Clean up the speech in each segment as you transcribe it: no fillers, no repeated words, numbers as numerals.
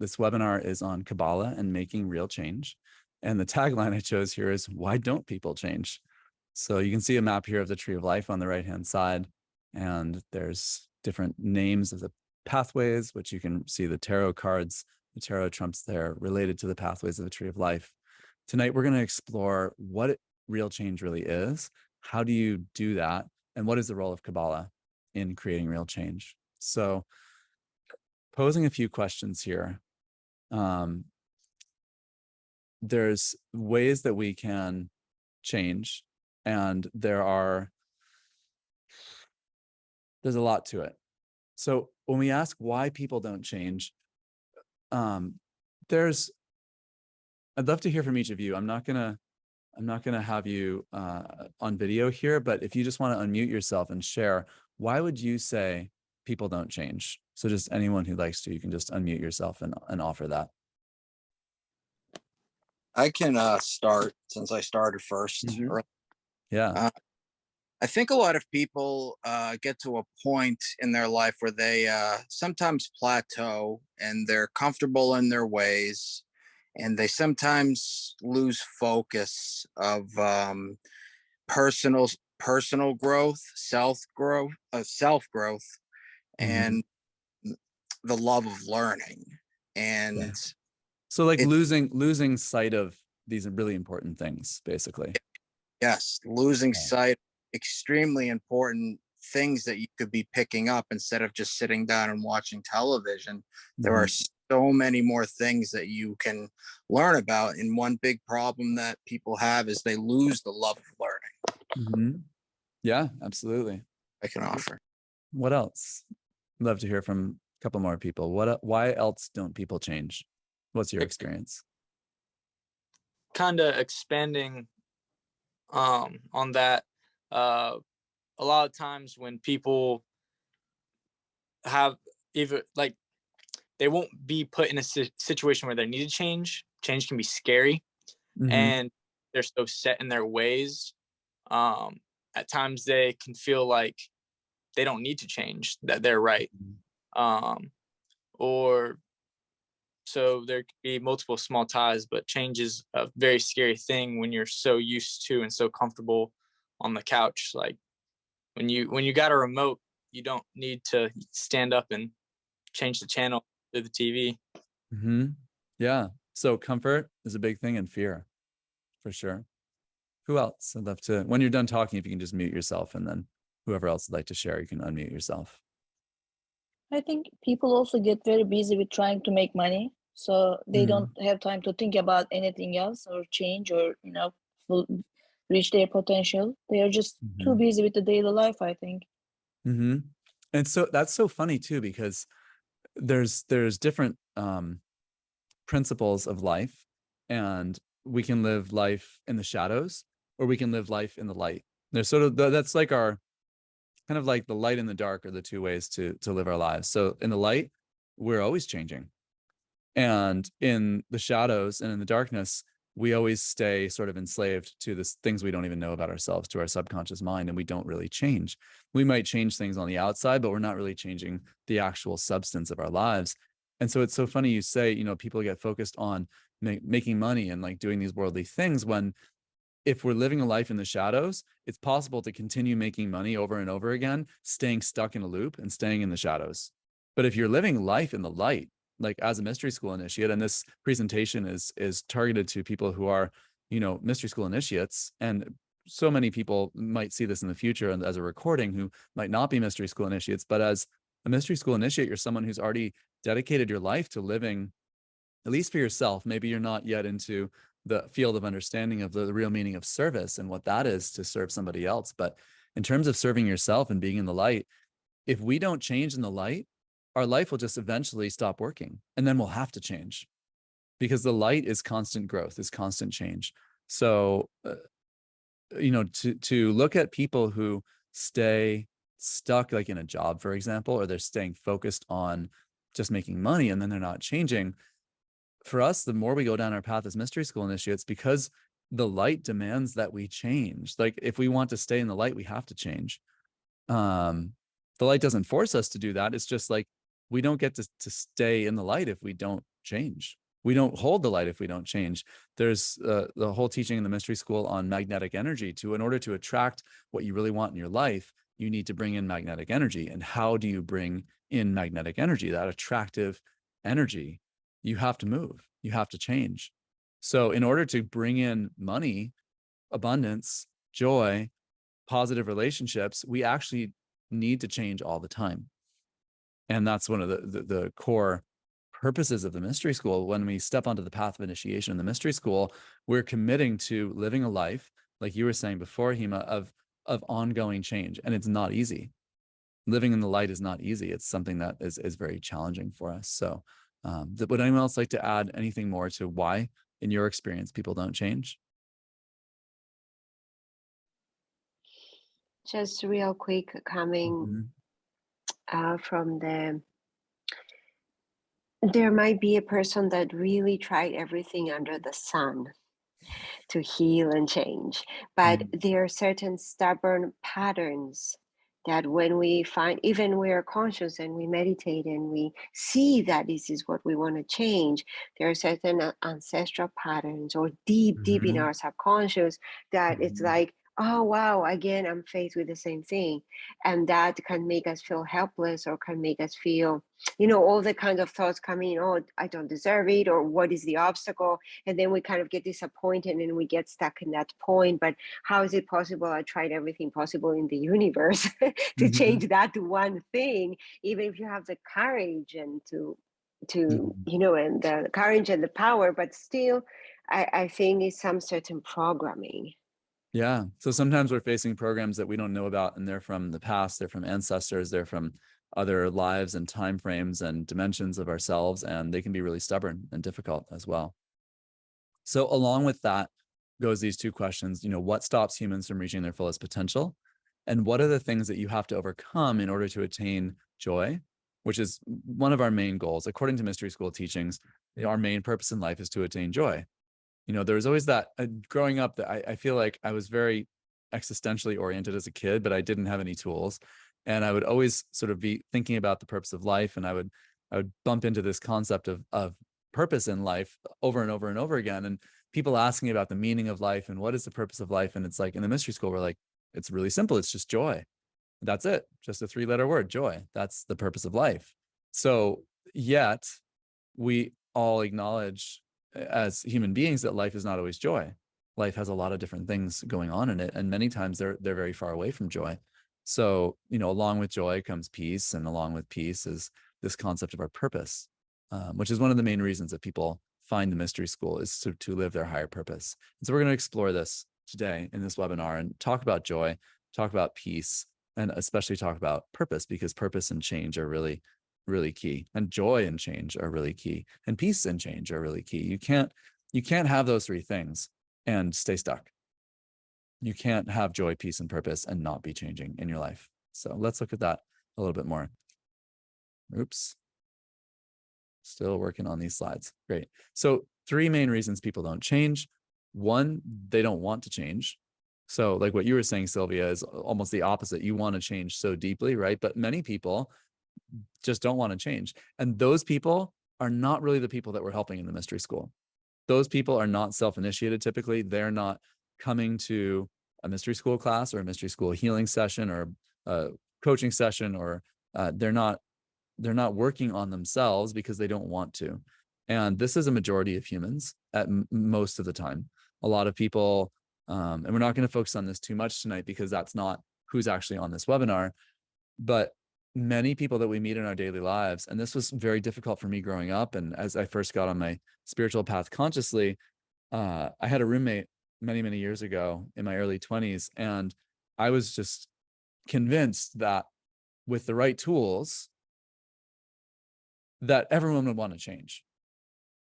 This webinar is on Kabbalah and making real change. And the tagline I chose here is, why don't people change? So you can see a map here of the tree of life on the right-hand side. And there's different names of the pathways, which you can see the tarot cards, the tarot trumps there related to the pathways of the tree of life. Tonight, we're going to explore what real change really is. How do you do that? And what is the role of Kabbalah in creating real change? So posing a few questions here. There's ways that we can change, and there's a lot to it. So when we ask why people don't change, I'd love to hear from each of you. I'm not gonna have you on video here, but if you just want to unmute yourself and share, why would you say people don't change? So just anyone who likes to, you can just unmute yourself and offer that. I can start, since I started first. Mm-hmm. Yeah. I think a lot of people get to a point in their life where they sometimes plateau and they're comfortable in their ways, and they sometimes lose focus of personal growth, self growth, Mm-hmm. and the love of learning. And yeah. So like losing sight of these really important things, basically. Yes, losing sight of extremely important things that you could be picking up instead of just sitting down and watching television. Mm-hmm. There are so many more things that you can learn about. And one big problem that people have is they lose the love of learning. Mm-hmm. Yeah, absolutely. I can offer. What else? I'd love to hear from a couple more people. Why else don't people change? What's your experience? Kind of expanding on that. A lot of times when people have either like they won't be put in a situation where they need to change can be scary. Mm-hmm. And they're so set in their ways. At times they can feel like they don't need to change, that they're right. Or so there could be multiple small ties, but change is a very scary thing when you're so used to and so comfortable on the couch. Like when you got a remote, you don't need to stand up and change the channel through the TV. Mm-hmm. Yeah. So comfort is a big thing, and fear, for sure. Who else? I'd love to, when you're done talking, if you can just mute yourself, and then whoever else would like to share, you can unmute yourself. I think people also get very busy with trying to make money, so they don't have time to think about anything else or change or, reach their potential. They are just too busy with the daily life, I think. And so that's so funny too, because there's different principles of life, and we can live life in the shadows, or we can live life in the light. There's sort of that's like our kind of like the light and the dark are the two ways to live our lives. So in the light, we're always changing. And in the shadows and in the darkness, we always stay sort of enslaved to the things we don't even know about ourselves, to our subconscious mind, and we don't really change. We might change things on the outside, but we're not really changing the actual substance of our lives. And so it's so funny you say, people get focused on making money and like doing these worldly things, when if we're living a life in the shadows, it's possible to continue making money over and over again, staying stuck in a loop and staying in the shadows. But if you're living life in the light, like as a mystery school initiate, and this presentation is targeted to people who are, mystery school initiates, and so many people might see this in the future and as a recording who might not be mystery school initiates, but as a mystery school initiate, you're someone who's already dedicated your life to living, at least for yourself. Maybe you're not yet into the field of understanding of the real meaning of service and what that is, to serve somebody else. But in terms of serving yourself and being in the light, if we don't change in the light, our life will just eventually stop working, and then we'll have to change, because the light is constant growth, is constant change. So, to look at people who stay stuck, like in a job, for example, or they're staying focused on just making money and then they're not changing. For us, the more we go down our path as mystery school initiates, because the light demands that we change. Like if we want to stay in the light, we have to change. The light doesn't force us to do that. It's just like, we don't get to stay in the light if we don't change. We don't hold the light if we don't change. There's the whole teaching in the mystery school on magnetic energy. In order to attract what you really want in your life, you need to bring in magnetic energy. And how do you bring in magnetic energy, that attractive energy? You have to move. You have to change. So in order to bring in money, abundance, joy, positive relationships, we actually need to change all the time. And that's one of the core purposes of the mystery school. When we step onto the path of initiation in the mystery school, we're committing to living a life, like you were saying before, Hema, of ongoing change. And it's not easy. Living in the light is not easy. It's something that is very challenging for us. So would anyone else like to add anything more to why, in your experience, people don't change? Just real quick, coming from there might be a person that really tried everything under the sun to heal and change, but there are certain stubborn patterns that when we find, even we are conscious and we meditate and we see that this is what we want to change, there are certain ancestral patterns or deep in our subconscious that it's like, oh wow, again I'm faced with the same thing, and that can make us feel helpless or can make us feel, all the kinds of thoughts coming, oh, I don't deserve it, or what is the obstacle, and then we kind of get disappointed and we get stuck in that point. But how is it possible? I tried everything possible in the universe to change that one thing, even if you have the courage and and the courage and the power, but still I think it's some certain programming. Yeah. So sometimes we're facing programs that we don't know about, and they're from the past, they're from ancestors, they're from other lives and time frames and dimensions of ourselves, and they can be really stubborn and difficult as well. So along with that goes these two questions, what stops humans from reaching their fullest potential? And what are the things that you have to overcome in order to attain joy, which is one of our main goals. According to mystery school teachings, our main purpose in life is to attain joy. There was always that growing up that I feel like I was very existentially oriented as a kid, but I didn't have any tools. And I would always sort of be thinking about the purpose of life. And I would bump into this concept of purpose in life over and over and over again. And people asking about the meaning of life and what is the purpose of life. And it's like in the mystery school, we're like, it's really simple. It's just joy. That's it. Just a 3-letter word, joy. That's the purpose of life. So yet we all acknowledge as human beings that life is not always joy. Life has a lot of different things going on in it, and many times they're very far away from joy. So along with joy comes peace, and along with peace is this concept of our purpose, which is one of the main reasons that people find the mystery school, is to live their higher purpose. And so we're going to explore this today in this webinar and talk about joy, talk about peace, and especially talk about purpose, because purpose and change are really key, and joy and change are really key, and peace and change are really key. You can't have those three things and stay stuck. You can't have joy, peace, and purpose and not be changing in your life. So let's look at that a little bit more. Oops. Still working on these slides. Great. So 3 main reasons people don't change. 1, they don't want to change. So like what you were saying, Sylvia, is almost the opposite. You want to change so deeply, right? But many people just don't want to change. And those people are not really the people that we're helping in the mystery school. Those people are not self-initiated. Typically, they're not coming to a mystery school class or a mystery school healing session or a coaching session, or they're not working on themselves because they don't want to. And this is a majority of humans at most of the time. A lot of people, and we're not going to focus on this too much tonight because that's not who's actually on this webinar, but many people that we meet in our daily lives, and this was very difficult for me growing up. And as I first got on my spiritual path consciously, I had a roommate many years ago in my early 20s. And I was just convinced that with the right tools, that everyone would want to change.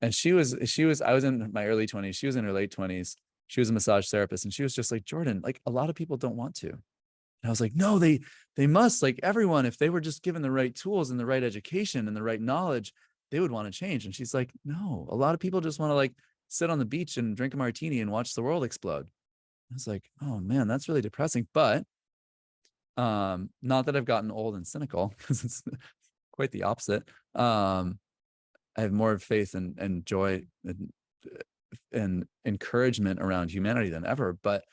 And I was in my early 20s. She was in her late 20s. She was a massage therapist. And she was just like, Jordan, like a lot of people don't want to. And I was like, no, they must, like everyone, if they were just given the right tools and the right education and the right knowledge, they would want to change. And she's like, no, a lot of people just want to like sit on the beach and drink a martini and watch the world explode. I was like, oh man, that's really depressing. But not that I've gotten old and cynical, because it's quite the opposite. I have more faith and joy and encouragement around humanity than ever. But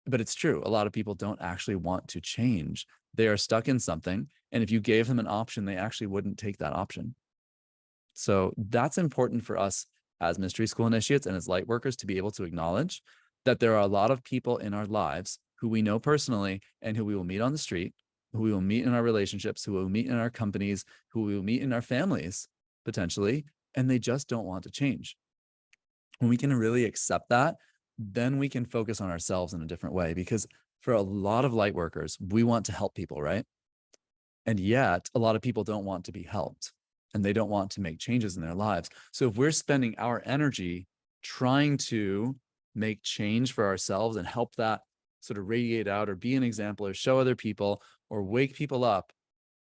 it's true. A lot of people don't actually want to change. They are stuck in something. And if you gave them an option, they actually wouldn't take that option. So that's important for us as mystery school initiates and as light workers to be able to acknowledge that there are a lot of people in our lives who we know personally and who we will meet on the street, who we will meet in our relationships, who we will meet in our companies, who we will meet in our families, potentially, and they just don't want to change. When we can really accept that, then we can focus on ourselves in a different way, because for a lot of light workers, we want to help people, right? And yet a lot of people don't want to be helped and they don't want to make changes in their lives. So if we're spending our energy trying to make change for ourselves and help that sort of radiate out or be an example or show other people or wake people up,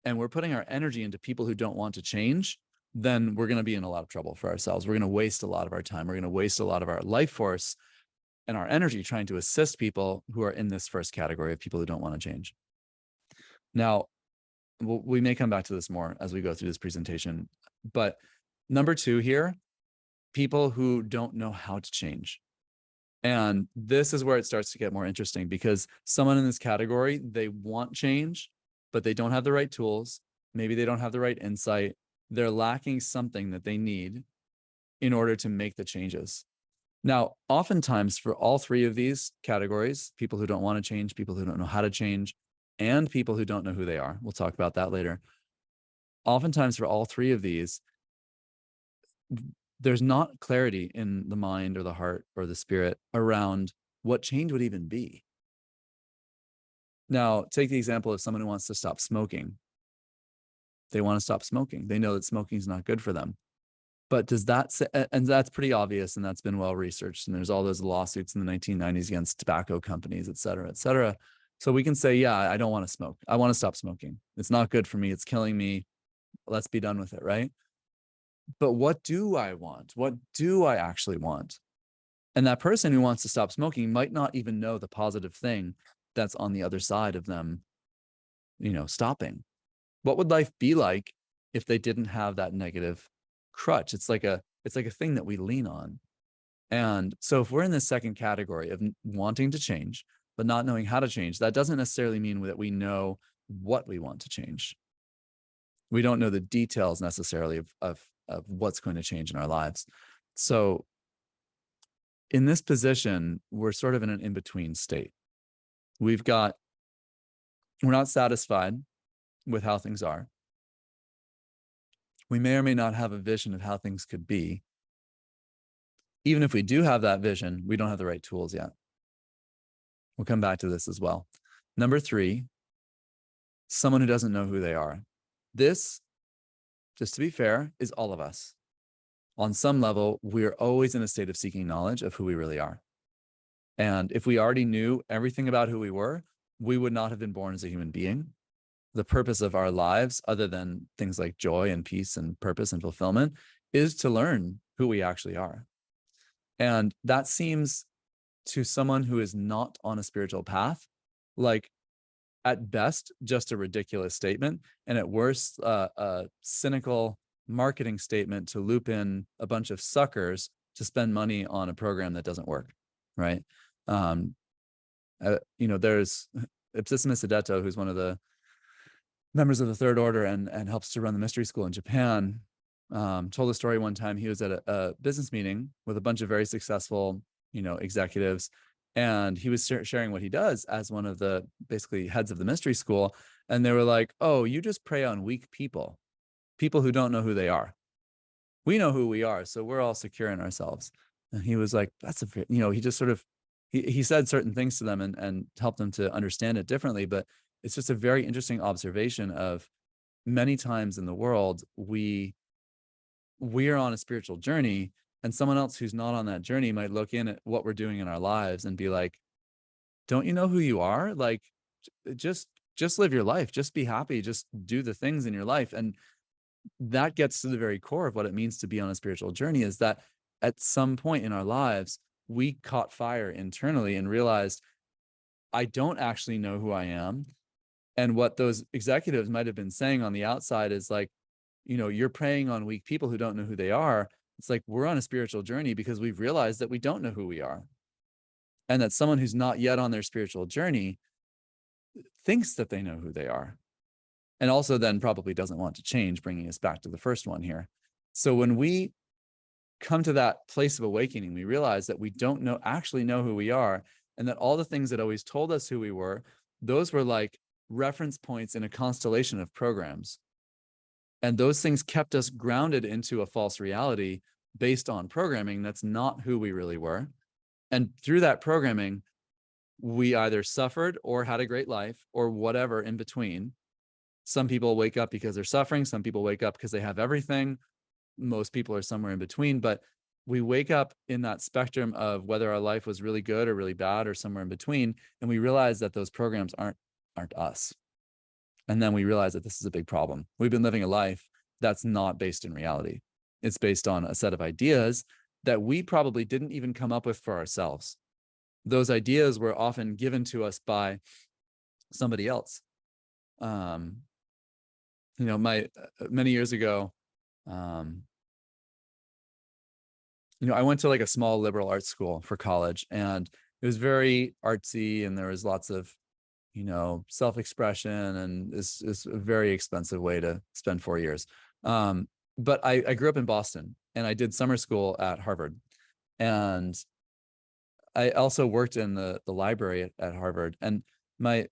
and we're putting our energy into people who don't want to change, then we're going to be in a lot of trouble for ourselves. We're going to waste a lot of our time. We're going to waste a lot of our life force and our energy trying to assist people who are in this first category of people who don't want to change. Now, we may come back to this more as we go through this presentation, but number 2 here, people who don't know how to change. And this is where it starts to get more interesting, because someone in this category, they want change, but they don't have the right tools. Maybe they don't have the right insight. They're lacking something that they need in order to make the changes. Now, oftentimes for all 3 of these categories, people who don't want to change, people who don't know how to change, and people who don't know who they are, we'll talk about that later. Oftentimes for all 3 of these, there's not clarity in the mind or the heart or the spirit around what change would even be. Now, take the example of someone who wants to stop smoking. They want to stop smoking. They know that smoking is not good for them. But does that say, and that's pretty obvious, and that's been well researched, and there's all those lawsuits in the 1990s against tobacco companies, et cetera, et cetera. So we can say, yeah, I don't want to smoke. I want to stop smoking. It's not good for me. It's killing me. Let's be done with it, right? But what do I want? What do I actually want? And that person who wants to stop smoking might not even know the positive thing that's on the other side of them, stopping. What would life be like if they didn't have that negative crutch? It's like a thing that we lean on. And so if we're in this second category of wanting to change, but not knowing how to change, that doesn't necessarily mean that we know what we want to change. We don't know the details necessarily of what's going to change in our lives. So in this position, we're sort of in an in-between state. We're not satisfied with how things are. We may or may not have a vision of how things could be. Even if we do have that vision, we don't have the right tools yet. We'll come back to this as well. Number 3, someone who doesn't know who they are. This, just to be fair, is all of us. On some level, we're always in a state of seeking knowledge of who we really are. And if we already knew everything about who we were, we would not have been born as a human being. The purpose of our lives, other than things like joy and peace and purpose and fulfillment, is to learn who we actually are. And that seems to someone who is not on a spiritual path, like at best, just a ridiculous statement, and at worst, a cynical marketing statement to loop in a bunch of suckers to spend money on a program that doesn't work, right? There's Ipsissimus Adeto, who's one of the members of the Third Order and helps to run the mystery school in Japan, told a story one time. He was at a business meeting with a bunch of very successful, executives, and he was sharing what he does as one of the basically heads of the mystery school. And they were like, "Oh, you just prey on weak people who don't know who they are. We know who we are, so we're all secure in ourselves." And he was like, he just sort of, he said certain things to them and helped them to understand it differently. But it's just a very interesting observation of many times in the world, we are on a spiritual journey, and someone else who's not on that journey might look in at what we're doing in our lives and be like, "Don't you know who you are? Like, just live your life, just be happy, just do the things in your life." And that gets to the very core of what it means to be on a spiritual journey, is that at some point in our lives, we caught fire internally and realized, I don't actually know who I am. And what those executives might have been saying on the outside is like, you're preying on weak people who don't know who they are. It's like we're on a spiritual journey because we've realized that we don't know who we are. And that someone who's not yet on their spiritual journey thinks that they know who they are. And also then probably doesn't want to change, bringing us back to the first one here. So when we come to that place of awakening, we realize that we don't actually know who we are, and that all the things that always told us who we were, those were like reference points in a constellation of programs. And those things kept us grounded into a false reality based on programming that's not who we really were. And through that programming, we either suffered or had a great life or whatever in between. Some people wake up because they're suffering. Some people wake up because they have everything. Most people are somewhere in between, but we wake up in that spectrum of whether our life was really good or really bad or somewhere in between. And we realize that those programs aren't us. And then we realize that this is a big problem. We've been living a life that's not based in reality. It's based on a set of ideas that we probably didn't even come up with for ourselves. Those ideas were often given to us by somebody else. Many years ago, I went to like a small liberal arts school for college, and it was very artsy, and there was lots of, self-expression, and it's a very expensive way to spend 4 years. But I grew up in Boston, and I did summer school at Harvard. And I also worked in the library at Harvard. And my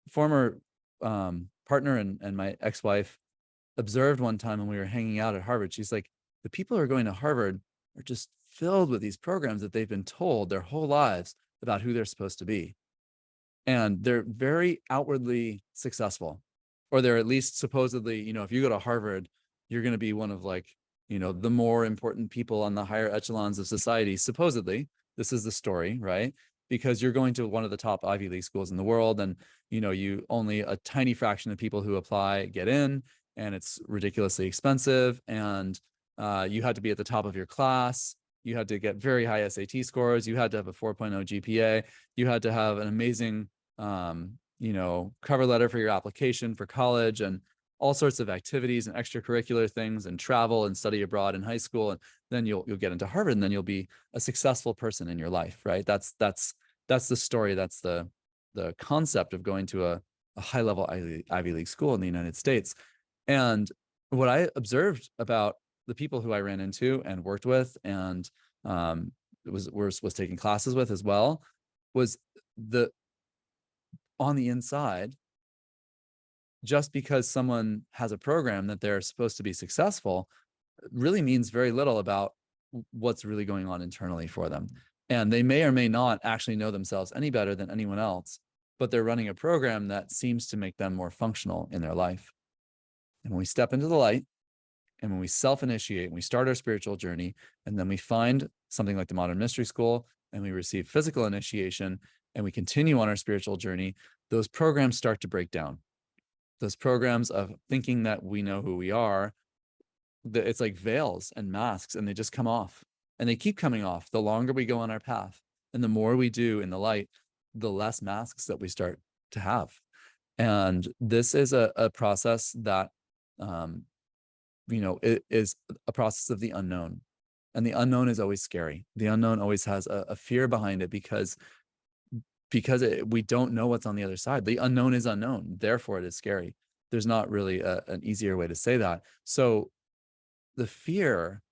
former partner and my ex-wife observed one time when we were hanging out at Harvard, she's like, the people who are going to Harvard are just filled with these programs that they've been told their whole lives about who they're supposed to be. And they're very outwardly successful, or they're at least supposedly, if you go to Harvard, you're going to be one of the more important people on the higher echelons of society. Supposedly, this is the story, right? Because you're going to one of the top Ivy League schools in the world, and you only a tiny fraction of people who apply get in, and it's ridiculously expensive, and you had to be at the top of your class. You had to get very high SAT scores. You had to have a 4.0 GPA. You had to have an amazing, cover letter for your application for college, and all sorts of activities and extracurricular things, and travel and study abroad in high school. And then you'll get into Harvard, and then you'll be a successful person in your life, right? That's the story. That's the concept of going to a high level Ivy League school in the United States. And what I observed about the people who I ran into and worked with, and was taking classes with as well, was on the inside, just because someone has a program that they're supposed to be successful really means very little about what's really going on internally for them. And they may or may not actually know themselves any better than anyone else, but they're running a program that seems to make them more functional in their life. And when we step into the light, and when we self-initiate, and we start our spiritual journey, and then we find something like the Modern Mystery School, and we receive physical initiation, and we continue on our spiritual journey, those programs start to break down. Those programs of thinking that we know who we are, it's like veils and masks, and they just come off. And they keep coming off the longer we go on our path. And the more we do in the light, the less masks that we start to have. And this is a process that, it is a process of the unknown. And the unknown is always scary. The unknown always has a fear behind it, because we don't know what's on the other side. The unknown is unknown. Therefore, it is scary. There's not really an easier way to say that. So the fear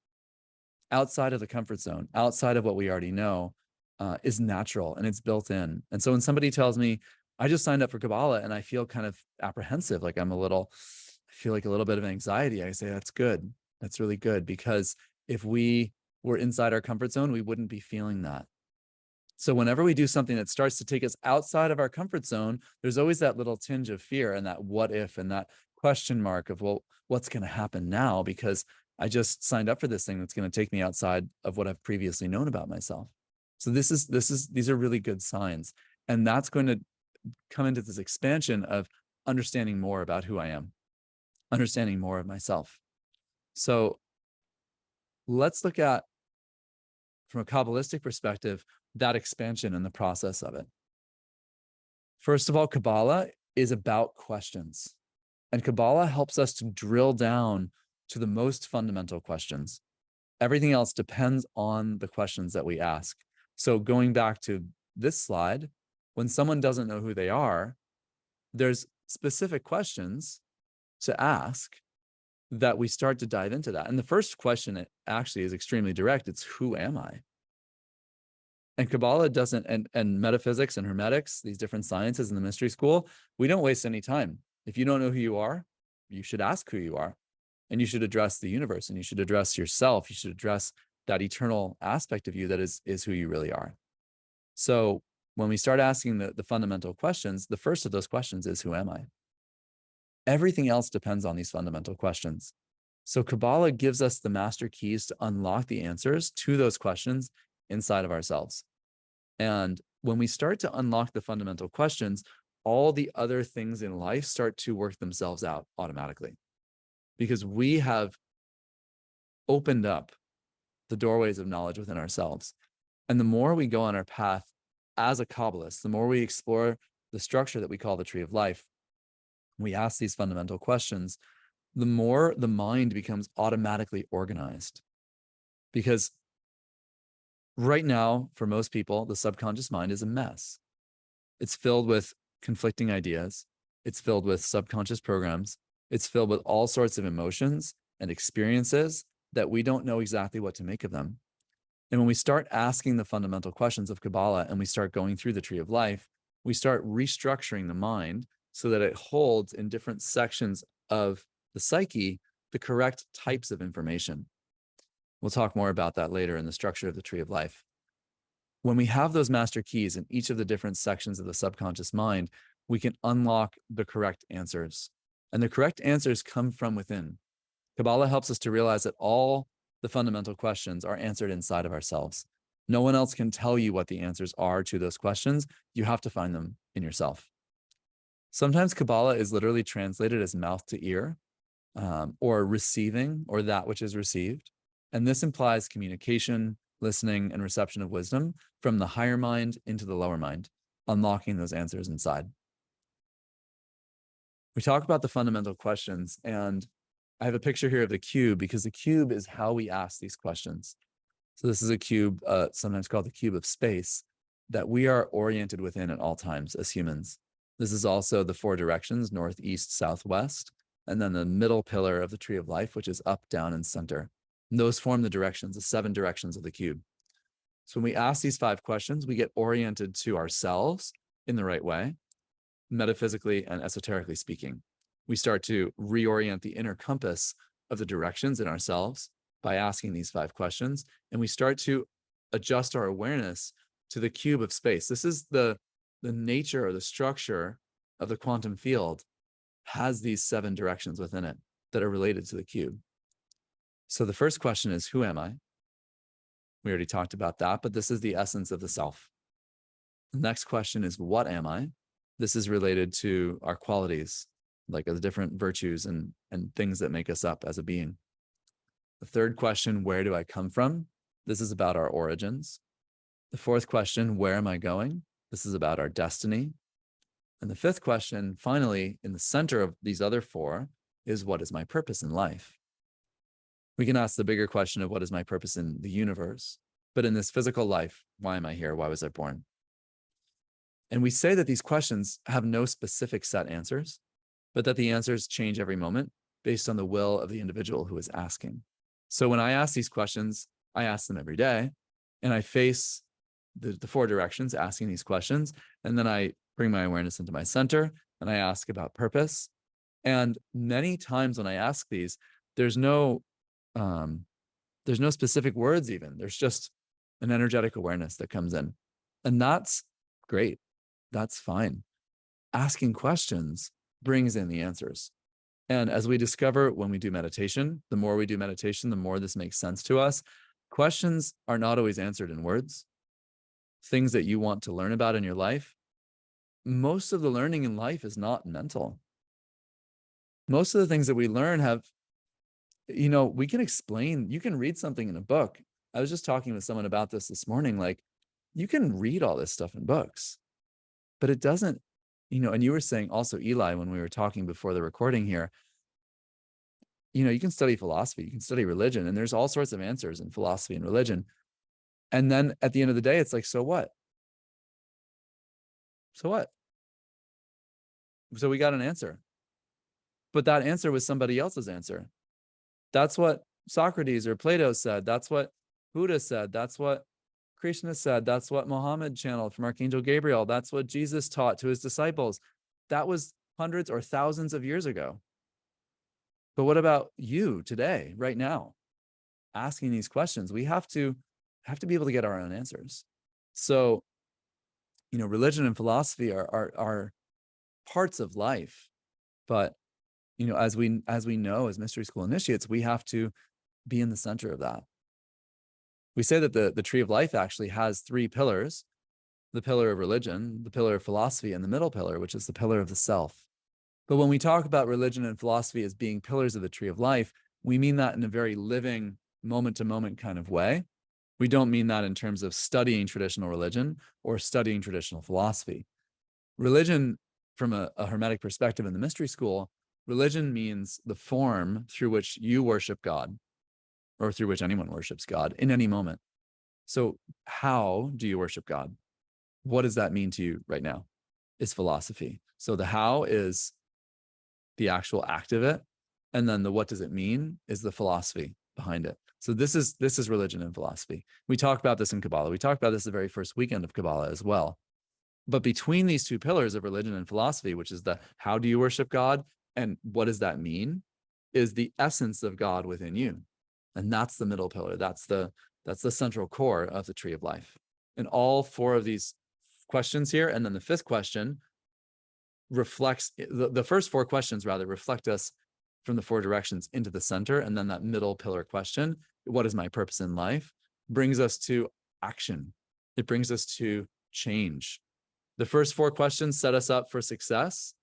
outside of the comfort zone, outside of what we already know, is natural, and it's built in. And so when somebody tells me, I just signed up for Kabbalah and I feel kind of apprehensive, like I feel like a little bit of anxiety, I say, that's good. That's really good, because if we were inside our comfort zone, we wouldn't be feeling that. So whenever we do something that starts to take us outside of our comfort zone, there's always that little tinge of fear, and that what if, and that question mark of, well, what's going to happen now? Because I just signed up for this thing that's going to take me outside of what I've previously known about myself. So these are really good signs. And that's going to come into this expansion of understanding more about who I am, understanding more of myself. So let's look at, from a Kabbalistic perspective, that expansion and the process of it. First of all, Kabbalah is about questions. And Kabbalah helps us to drill down to the most fundamental questions. Everything else depends on the questions that we ask. So going back to this slide, when someone doesn't know who they are, there's specific questions to ask that we start to dive into that. And the first question, it actually is extremely direct. It's, who am I? And Kabbalah doesn't, and metaphysics and hermetics, these different sciences in the mystery school, we don't waste any time. If you don't know who you are, you should ask who you are. And you should address the universe, and you should address yourself. You should address that eternal aspect of you that is who you really are. So when we start asking the fundamental questions, the first of those questions is, who am I? Everything else depends on these fundamental questions. So Kabbalah gives us the master keys to unlock the answers to those questions inside of ourselves. And when we start to unlock the fundamental questions, all the other things in life start to work themselves out automatically, because we have opened up the doorways of knowledge within ourselves. And the more we go on our path as a Kabbalist, the more we explore the structure that we call the tree of life, we ask these fundamental questions, the more the mind becomes automatically organized. Because right now, for most people, the subconscious mind is a mess. It's filled with conflicting ideas. It's filled with subconscious programs. It's filled with all sorts of emotions and experiences that we don't know exactly what to make of them. And when we start asking the fundamental questions of Kabbalah and we start going through the tree of life, we start restructuring the mind so that it holds in different sections of the psyche the correct types of information. We'll talk more about that later in the structure of the tree of life. When we have those master keys in each of the different sections of the subconscious mind, we can unlock the correct answers. And the correct answers come from within. Kabbalah helps us to realize that all the fundamental questions are answered inside of ourselves. No one else can tell you what the answers are to those questions. You have to find them in yourself. Sometimes Kabbalah is literally translated as mouth to ear, or receiving, or that which is received. And this implies communication, listening, and reception of wisdom from the higher mind into the lower mind, unlocking those answers inside. We talk about the fundamental questions, and I have a picture here of the cube because the cube is how we ask these questions. So this is a cube, sometimes called the cube of space, that we are oriented within at all times as humans. This is also the four directions, north, east, south, west, and then the middle pillar of the tree of life, which is up, down, and center. And those form the directions, the 7 directions of the cube. So when we ask these 5 questions, we get oriented to ourselves in the right way, metaphysically and esoterically speaking. We start to reorient the inner compass of the directions in ourselves by asking these 5 questions, and we start to adjust our awareness to the cube of space. This is the nature or the structure of the quantum field, has these 7 directions within it that are related to the cube. So the first question is, who am I? We already talked about that, but this is the essence of the self. The next question is, what am I? This is related to our qualities, like the different virtues and things that make us up as a being. The third question, where do I come from? This is about our origins. The fourth question, where am I going? This is about our destiny. And the fifth question, finally, in the center of these other 4, is, what is my purpose in life? We can ask the bigger question of, what is my purpose in the universe? But in this physical life, why am I here? Why was I born? And we say that these questions have no specific set answers, but that the answers change every moment based on the will of the individual who is asking. So when I ask these questions, I ask them every day, and I face the 4 directions asking these questions, and then I bring my awareness into my center, and I ask about purpose. And many times when I ask these, there's no specific words even. There's just an energetic awareness that comes in. And that's great. That's fine. Asking questions brings in the answers. And as we discover when we do meditation, the more we do meditation, the more this makes sense to us. Questions are not always answered in words. Things that you want to learn about in your life, most of the learning in life is not mental. Most of the things that we learn have, we can explain, you can read something in a book. I was just talking with someone about this morning, like, you can read all this stuff in books, but it doesn't, and you were saying also, Eli, when we were talking before the recording here, you can study philosophy, you can study religion, and there's all sorts of answers in philosophy and religion. And then at the end of the day, it's like, so what? So what? So we got an answer. But that answer was somebody else's answer. That's what Socrates or Plato said. That's what Buddha said. That's what Krishna said. That's what Muhammad channeled from Archangel Gabriel. That's what Jesus taught to his disciples. That was hundreds or thousands of years ago. But what about you today, right now, asking these questions? We have to be able to get our own answers. So, religion and philosophy are parts of life, but as we know, as mystery school initiates, we have to be in the center of that. We say that the tree of life actually has 3 pillars: the pillar of religion, the pillar of philosophy, and the middle pillar, which is the pillar of the self. But when we talk about religion and philosophy as being pillars of the tree of life, we mean that in a very living, moment-to-moment kind of way. We don't mean that in terms of studying traditional religion or studying traditional philosophy. Religion, from a Hermetic perspective in the mystery school, religion means the form through which you worship God, or through which anyone worships God in any moment. So how do you worship God? What does that mean to you right now? Is philosophy. So the how is the actual act of it, and then the what does it mean is the philosophy behind it. So this is religion and philosophy. We talk about this in Kabbalah. We talked about this the very first weekend of Kabbalah as well. But between these 2 pillars of religion and philosophy, which is the how do you worship God and what does that mean, is the essence of God within you. And that's the middle pillar. That's the central core of the tree of life. And all 4 of these questions here, and then the 5th question reflects, the first 4 questions rather reflect us from the 4 directions into the center. And then that middle pillar question, what is my purpose in life, brings us to action. It brings us to change. The first 4 questions set us up for success.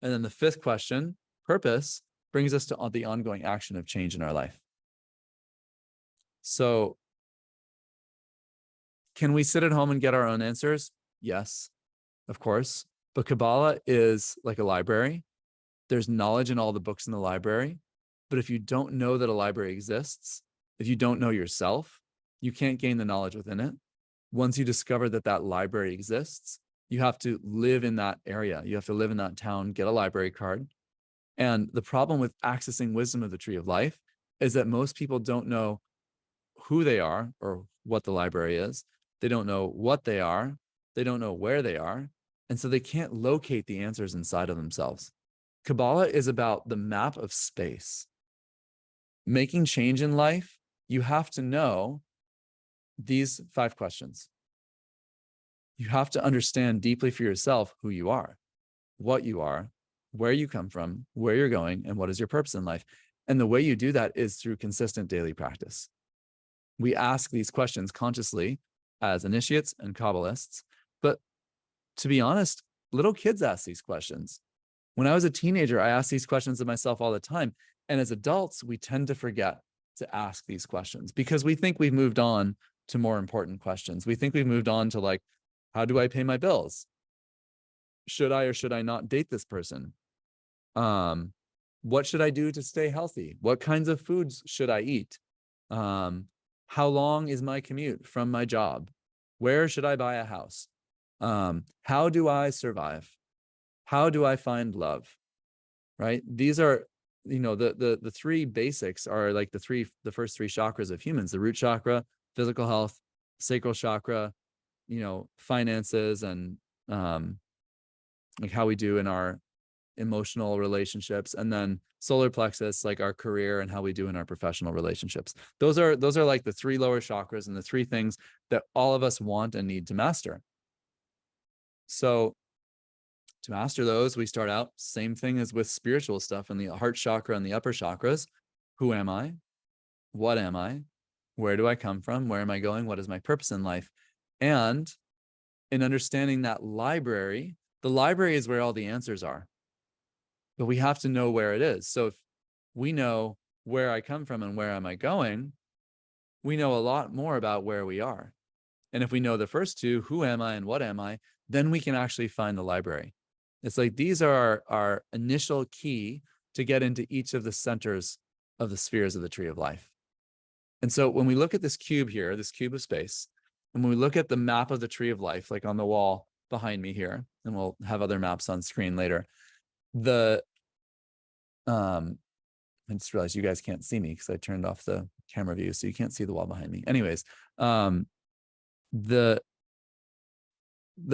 And then the 5th question, purpose, brings us to the ongoing action of change in our life. So can we sit at home and get our own answers? Yes, of course. But Kabbalah is like a library. There's knowledge in all the books in the library. But if you don't know that a library exists, if you don't know yourself, you can't gain the knowledge within it. Once you discover that that library exists, you have to live in that area. You have to live in that town, get a library card. And the problem with accessing wisdom of the tree of life is that most people don't know who they are or what the library is. They don't know what they are. They don't know where they are. And so they can't locate the answers inside of themselves. Kabbalah is about the map of space. Making change in life, you have to know these 5 questions. You have to understand deeply for yourself who you are, what you are, where you come from, where you're going, and what is your purpose in life. And the way you do that is through consistent daily practice. We ask these questions consciously as initiates and Kabbalists, but to be honest, little kids ask these questions. When I was a teenager, I asked these questions of myself all the time. And as adults, we tend to forget to ask these questions because we think we've moved on to more important questions. We think we've moved on to like, how do I pay my bills? Should I or should I not date this person? What should I do to stay healthy? What kinds of foods should I eat? How long is my commute from my job? Where should I buy a house? How do I survive? How do I find love? Right? These are, the 3 basics are like the first 3 chakras of humans: the root chakra, physical health, sacral chakra, finances, and like how we do in our emotional relationships, and then solar plexus, like our career and how we do in our professional relationships. Those are like the 3 lower chakras and the 3 things that all of us want and need to master. So to master those, we start out same thing as with spiritual stuff in the heart chakra and the upper chakras. Who am I? What am I? Where do I come from? Where am I going? What is my purpose in life? And in understanding that library, the library is where all the answers are. But we have to know where it is. So if we know where I come from and where am I going, we know a lot more about where we are. And if we know the first 2, who am I and what am I, then we can actually find the library. It's like these are our initial key to get into each of the centers of the spheres of the tree of life. And so when we look at this cube here, this cube of space, and when we look at the map of the tree of life, like on the wall behind me here, and we'll have other maps on screen later, I just realized you guys can't see me because I turned off the camera view, so you can't see the wall behind me. Anyways, the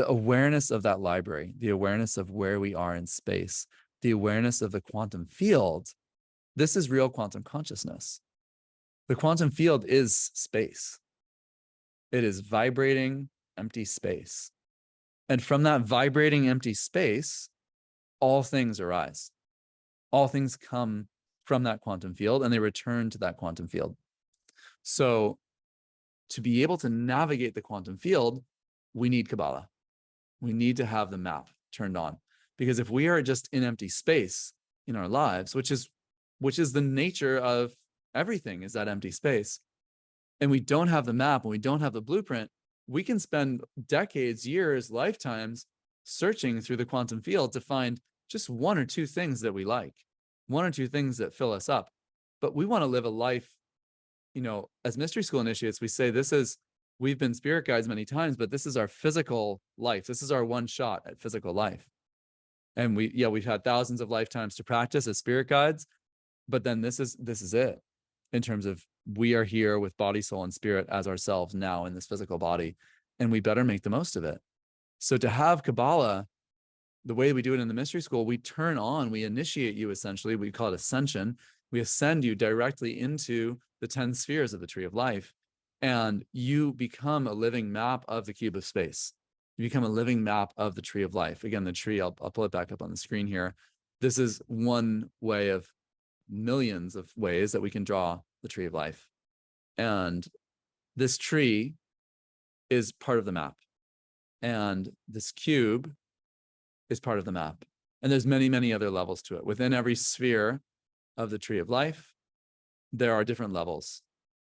awareness of that library, the awareness of where we are in space, the awareness of the quantum field, this is real quantum consciousness. The quantum field is space. It is vibrating, empty space. And from that vibrating, empty space, all things arise. All things come from that quantum field and they return to that quantum field. So to be able to navigate the quantum field, we need Kabbalah. We need to have the map turned on, because if we are just in empty space in our lives, which is the nature of everything, is that empty space, and we don't have the map and we don't have the blueprint, we can spend decades, years, lifetimes searching through the quantum field to find just one or two things that we like, one or two things that fill us up. But we want to live a life, you know, as mystery school initiates, we say we've been spirit guides many times, but this is our physical life. This is our one shot at physical life. And we've had thousands of lifetimes to practice as spirit guides, but then this is it in terms of we are here with body, soul, and spirit as ourselves now in this physical body, and we better make the most of it. So to have Kabbalah, the way we do it in the mystery school, we turn on, we initiate you essentially, we call it ascension. We ascend you directly into the 10 spheres of the tree of life, and you become a living map of the cube of space. You become a living map of the tree of life. Again, the tree, I'll pull it back up on the screen here. This is one way of millions of ways that we can draw the tree of life. And this tree is part of the map. And this cube is part of the map. And there's many, many other levels to it. Within every sphere of the tree of life, there are different levels.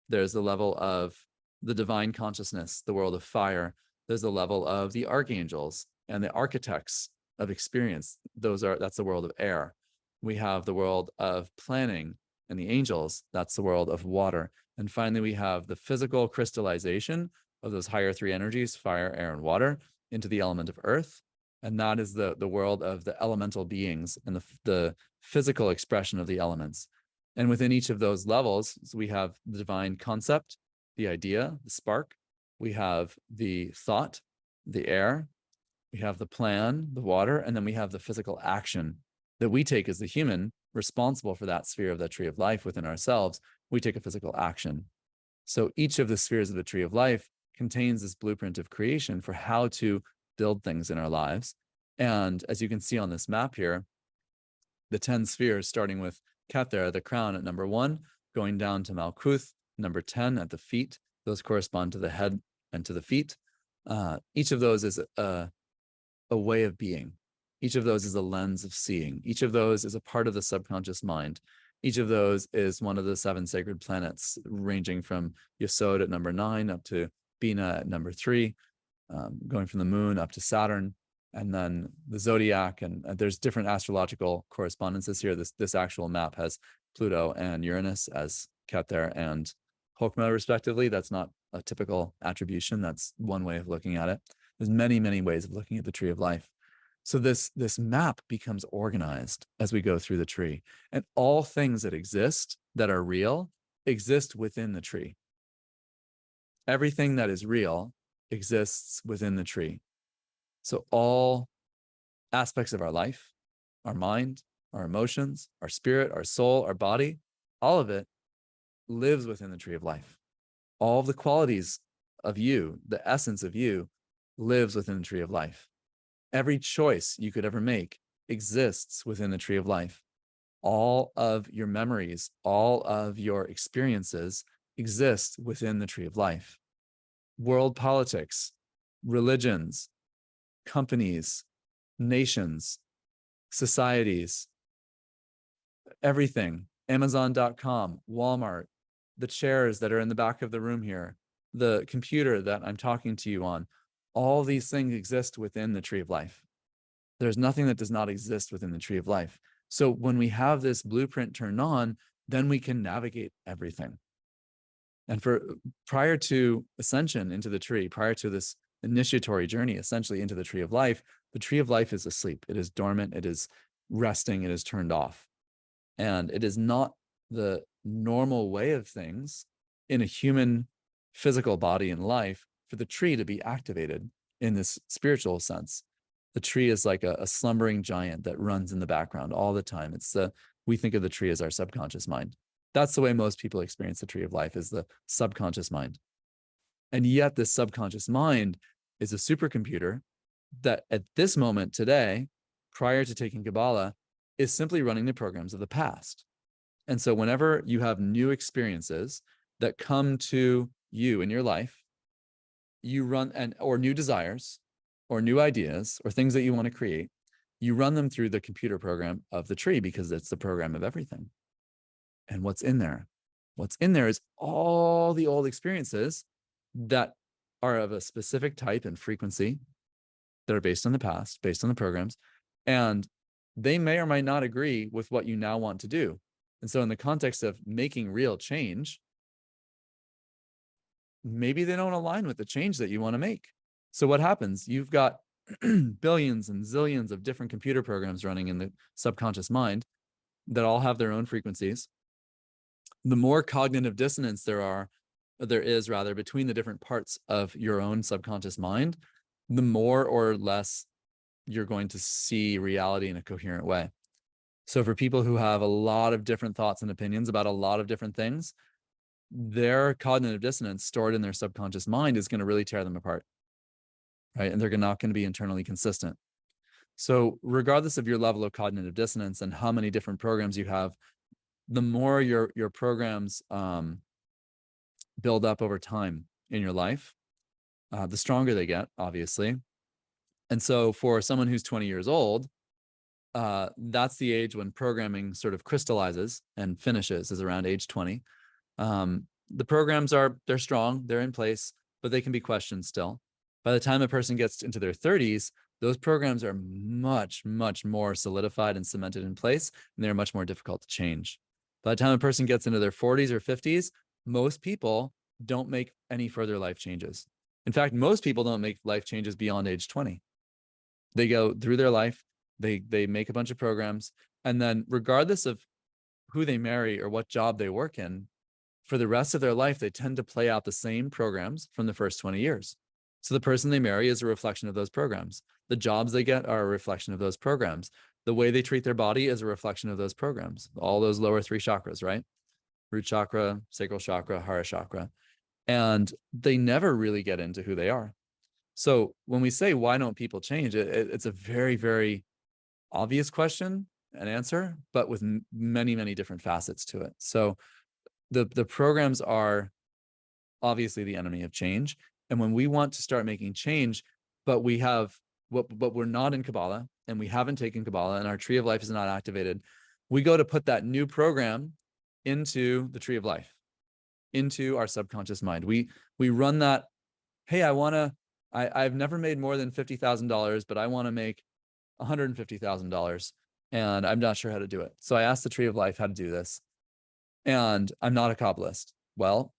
There's the level of the divine consciousness, the world of fire. There's the level of the archangels and the architects of experience. That's the world of air. We have the world of planning and the angels. That's the world of water. And finally, we have the physical crystallization of those higher three energies, fire, air, and water, into the element of earth. And that is the world of the elemental beings and the physical expression of the elements. And within each of those levels, we have the divine concept, the idea, the spark. We have the thought, the air. We have the plan, the water. And then we have the physical action that we take as the human responsible for that sphere of the tree of life within ourselves. We take a physical action. So each of the spheres of the tree of life contains this blueprint of creation for how to build things in our lives. And as you can see on this map here, the 10 spheres, starting with Keter, the crown, at number 1, going down to Malkuth, number 10 at the feet. Those correspond to the head and to the feet. Each of those is a way of being. Each of those is a lens of seeing. Each of those is a part of the subconscious mind. Each of those is one of the 7 sacred planets, ranging from Yesod at number 9 up to Bina at number 3, going from the moon up to Saturn, and then the zodiac. And there's different astrological correspondences here. This actual map has Pluto and Uranus as Keter and Chokmah, respectively. That's not a typical attribution. That's one way of looking at it. There's many, many ways of looking at the tree of life. So this map becomes organized as we go through the tree, and all things that exist, that are real, exist within the tree. Everything that is real exists within the tree. So all aspects of our life, our mind, our emotions, our spirit, our soul, our body, all of it lives within the tree of life. All of the qualities of you, the essence of you, lives within the tree of life. Every choice you could ever make exists within the tree of life. All of your memories, all of your experiences exist within the tree of life. World politics, religions, companies, nations, societies, everything, Amazon.com, Walmart, the chairs that are in the back of the room here, the computer that I'm talking to you on, all these things exist within the tree of life. There's nothing that does not exist within the tree of life. So when we have this blueprint turned on, then we can navigate everything. And prior to ascension into the tree, prior to this initiatory journey, essentially into the tree of life, the tree of life is asleep. It is dormant. It is resting. It is turned off. And it is not the normal way of things in a human physical body and life for the tree to be activated in this spiritual sense. The tree is like a slumbering giant that runs in the background all the time. We think of the tree as our subconscious mind. That's the way most people experience the tree of life, is the subconscious mind. And yet this subconscious mind is a supercomputer that at this moment today, prior to taking Kabbalah, is simply running the programs of the past. And so whenever you have new experiences that come to you in your life, you run, or new desires or new ideas or things that you want to create, you run them through the computer program of the tree, because it's the program of everything. And what's in there? What's in there is all the old experiences that are of a specific type and frequency that are based on the past, based on the programs, and they may or might not agree with what you now want to do. And so in the context of making real change, maybe they don't align with the change that you want to make. So what happens? You've got billions and zillions of different computer programs running in the subconscious mind that all have their own frequencies. The more cognitive dissonance there is between the different parts of your own subconscious mind, the more or less you're going to see reality in a coherent way. So for people who have a lot of different thoughts and opinions about a lot of different things, their cognitive dissonance stored in their subconscious mind is going to really tear them apart, right? And they're not going to be internally consistent. So regardless of your level of cognitive dissonance and how many different programs you have, the more your programs build up over time in your life, the stronger they get, obviously. And so for someone who's 20 years old, that's the age when programming sort of crystallizes and finishes, is around age 20. The programs they're strong, they're in place, but they can be questioned still. By the time a person gets into their 30s, those programs are much, much more solidified and cemented in place, and they're much more difficult to change. By the time a person gets into their 40s or 50s, most people don't make any further life changes. In fact, most people don't make life changes beyond age 20. They go through their life, they make a bunch of programs, and then regardless of who they marry or what job they work in, for the rest of their life, they tend to play out the same programs from the first 20 years. So the person they marry is a reflection of those programs. The jobs they get are a reflection of those programs. The way they treat their body is a reflection of those programs. All those lower three chakras, right? Root chakra, sacral chakra, hara chakra. And they never really get into who they are. So when we say, why don't people change? It's a very, very obvious question and answer, but with many, many different facets to it. So the programs are obviously the enemy of change. And when we want to start making change, but we're not in Kabbalah and we haven't taken Kabbalah and our tree of life is not activated, we go to put that new program into the tree of life, into our subconscious mind. We run that, hey, I've never made more than $50,000, but I want to make $150,000 and I'm not sure how to do it. So I asked the tree of life how to do this. And I'm not a Kabbalist. Well,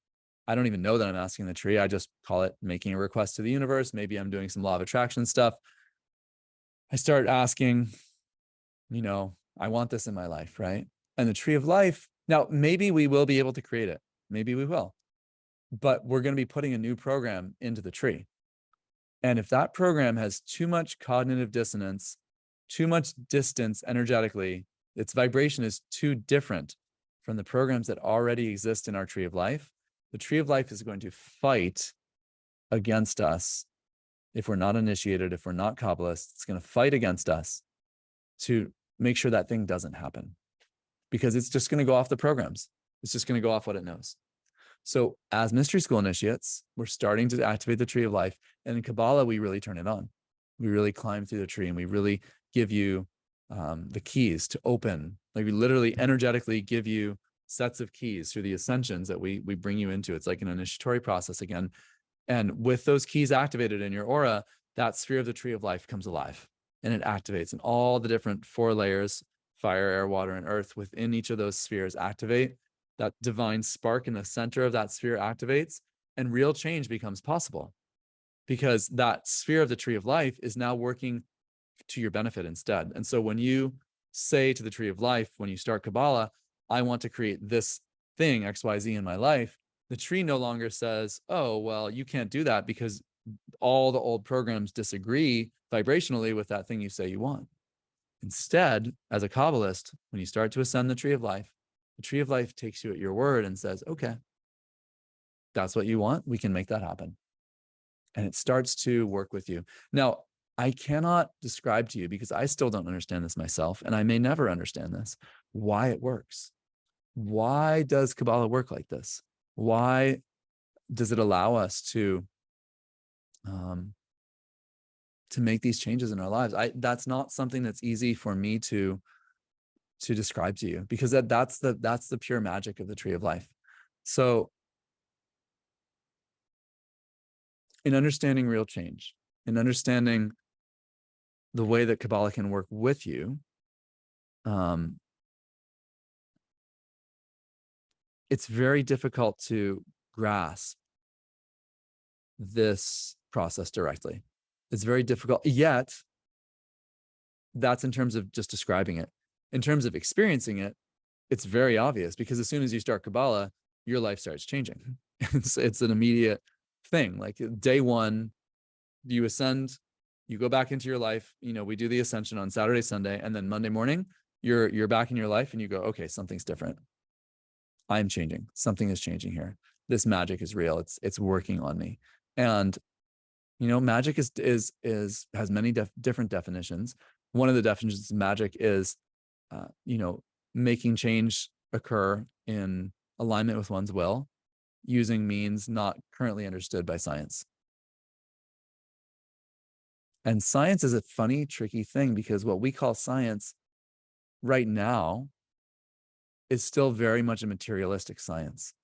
I don't even know that I'm asking the tree. I just call it making a request to the universe. Maybe I'm doing some law of attraction stuff. I start asking, I want this in my life, right? And the tree of life, now maybe we will be able to create it. Maybe we will. But we're going to be putting a new program into the tree. And if that program has too much cognitive dissonance, too much distance energetically, its vibration is too different from the programs that already exist in our tree of life, the tree of life is going to fight against us. If we're not initiated, if we're not Kabbalists, it's going to fight against us to make sure that thing doesn't happen, because it's just going to go off the programs. It's just going to go off what it knows. So as mystery school initiates, we're starting to activate the tree of life. And in Kabbalah, we really turn it on. We really climb through the tree and we really give you the keys to open. Like we literally energetically give you sets of keys through the ascensions that we bring you into. It's like an initiatory process again. And with those keys activated in your aura, that sphere of the tree of life comes alive and it activates, and all the different 4 layers, fire, air, water, and earth within each of those spheres activate. That divine spark in the center of that sphere activates, and real change becomes possible, because that sphere of the tree of life is now working to your benefit instead. And so when you say to the tree of life, when you start Kabbalah, I want to create this thing, XYZ, in my life, the tree no longer says, oh, well, you can't do that because all the old programs disagree vibrationally with that thing you say you want. Instead, as a Kabbalist, when you start to ascend the tree of life takes you at your word and says, okay, that's what you want. We can make that happen. And it starts to work with you. Now, I cannot describe to you, because I still don't understand this myself, and I may never understand this, why it works. Why does Kabbalah work like this? Why does it allow us to make these changes in our lives? That's not something that's easy for me to describe to you, because that's the pure magic of the tree of life. So in understanding real change, in understanding the way that Kabbalah can work with you, it's very difficult to grasp this process directly. It's very difficult, yet that's in terms of just describing it. In terms of experiencing it, it's very obvious, because as soon as you start Kabbalah, your life starts changing. It's an immediate thing. Like day one, you ascend, you go back into your life. We do the ascension on Saturday, Sunday, and then Monday morning, you're back in your life, and you go, okay, something's different. I'm changing. Something is changing here. This magic is real. It's working on me. And magic has many different definitions. One of the definitions of magic is, making change occur in alignment with one's will, using means not currently understood by science. And science is a funny, tricky thing, because what we call science right now is still very much a materialistic science.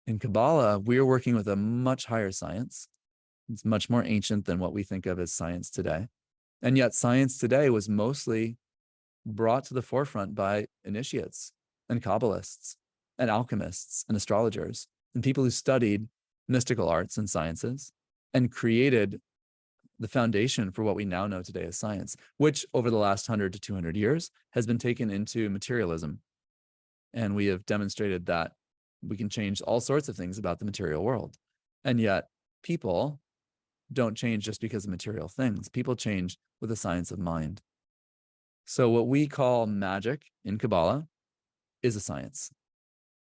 In Kabbalah, we're working with a much higher science. It's much more ancient than what we think of as science today. And yet science today was mostly brought to the forefront by initiates and Kabbalists and alchemists and astrologers and people who studied mystical arts and sciences and created the foundation for what we now know today as science, which over the last 100 to 200 years has been taken into materialism. And we have demonstrated that we can change all sorts of things about the material world. And yet people don't change just because of material things. People change with the science of mind. So what we call magic in Kabbalah is a science.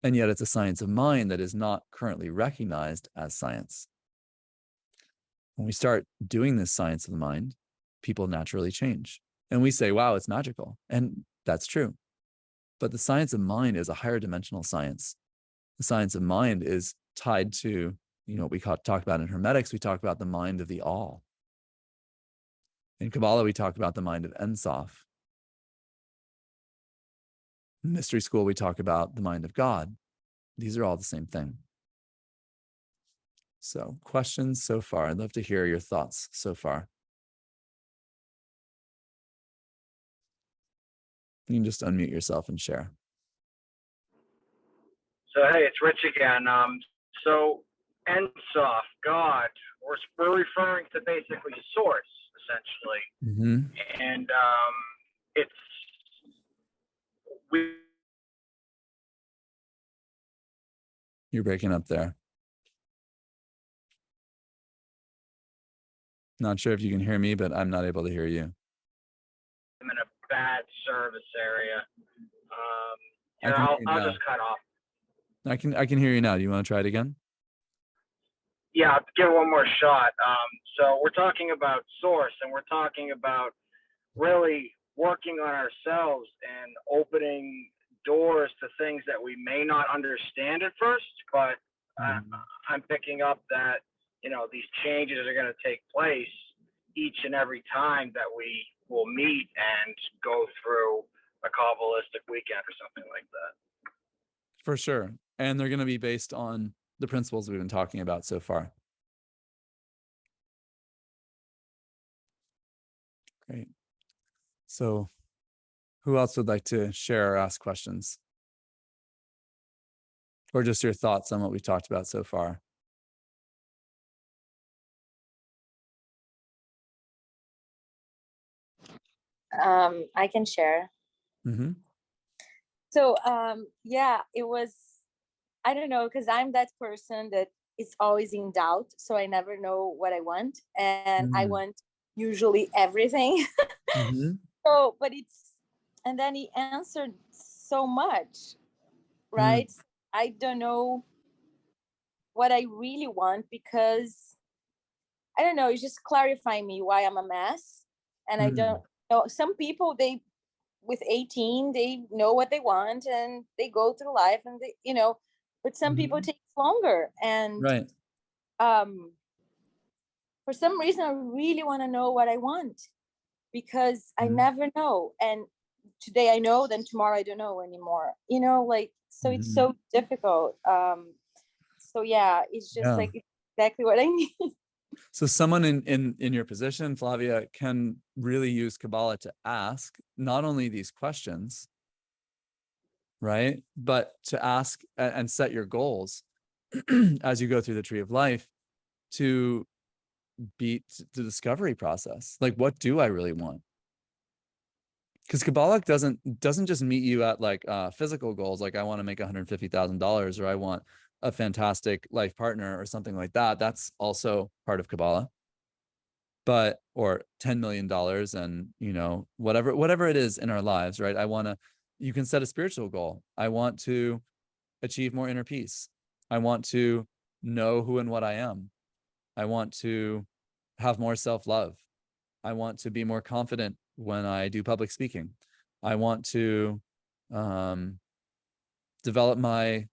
And yet it's a science of mind that is not currently recognized as science. When we start doing this science of the mind, people naturally change. And we say, wow, it's magical. And that's true. But the science of mind is a higher dimensional science. The science of mind is tied to, what we talk about in Hermetics, we talk about the mind of the all. In Kabbalah, we talk about the mind of Ein Sof. In Mystery School, we talk about the mind of God. These are all the same thing. So, questions so far? I'd love to hear your thoughts so far. You can just unmute yourself and share. So, hey, it's Rich again. So, Ein Sof, God, we're referring to basically source, essentially. Mm-hmm. And You're breaking up there. Not sure if you can hear me, but I'm not able to hear you. I'm in a bad service area. I'll just cut off. I can hear you now. Do you want to try it again? Yeah, I'll give it one more shot. So we're talking about source, and we're talking about really working on ourselves and opening doors to things that we may not understand at first, but I'm picking up that, these changes are going to take place each and every time that we will meet and go through a Kabbalistic weekend or something like that. For sure. And they're going to be based on the principles we've been talking about so far. Great. So Who else would like to share or ask questions? Or just your thoughts on what we've talked about so far? I can share. Mm-hmm. So yeah, it was, I don't know, because I'm that person that is always in doubt. So I never know what I want. And I want usually everything. Mm-hmm. So, but and then he answered so much, right? I don't know what I really want, because I don't know, it's just clarifying me why I'm a mess. And I don't know, some people, they, with 18, they know what they want and they go through life, and they, but some people take longer. And Right. for some reason, I really want to know what I want, because I never know. And today I know, then tomorrow I don't know anymore, like, so it's so difficult. So yeah, it's just like exactly what I need. So someone in your position, Flavia, can really use Kabbalah to ask not only these questions, right, but to ask and set your goals as you go through the tree of life, to beat the discovery process. Like, what do I really want? Because Kabbalah doesn't just meet you at like physical goals, like I want to make $150,000 or I want a fantastic life partner or something like that. That's also part of Kabbalah. But or $10 million and whatever it is in our lives, right? You can set a spiritual goal. I want to achieve more inner peace. I want to know who and what I am. I want to have more self-love. I want to be more confident when I do public speaking. I want to develop my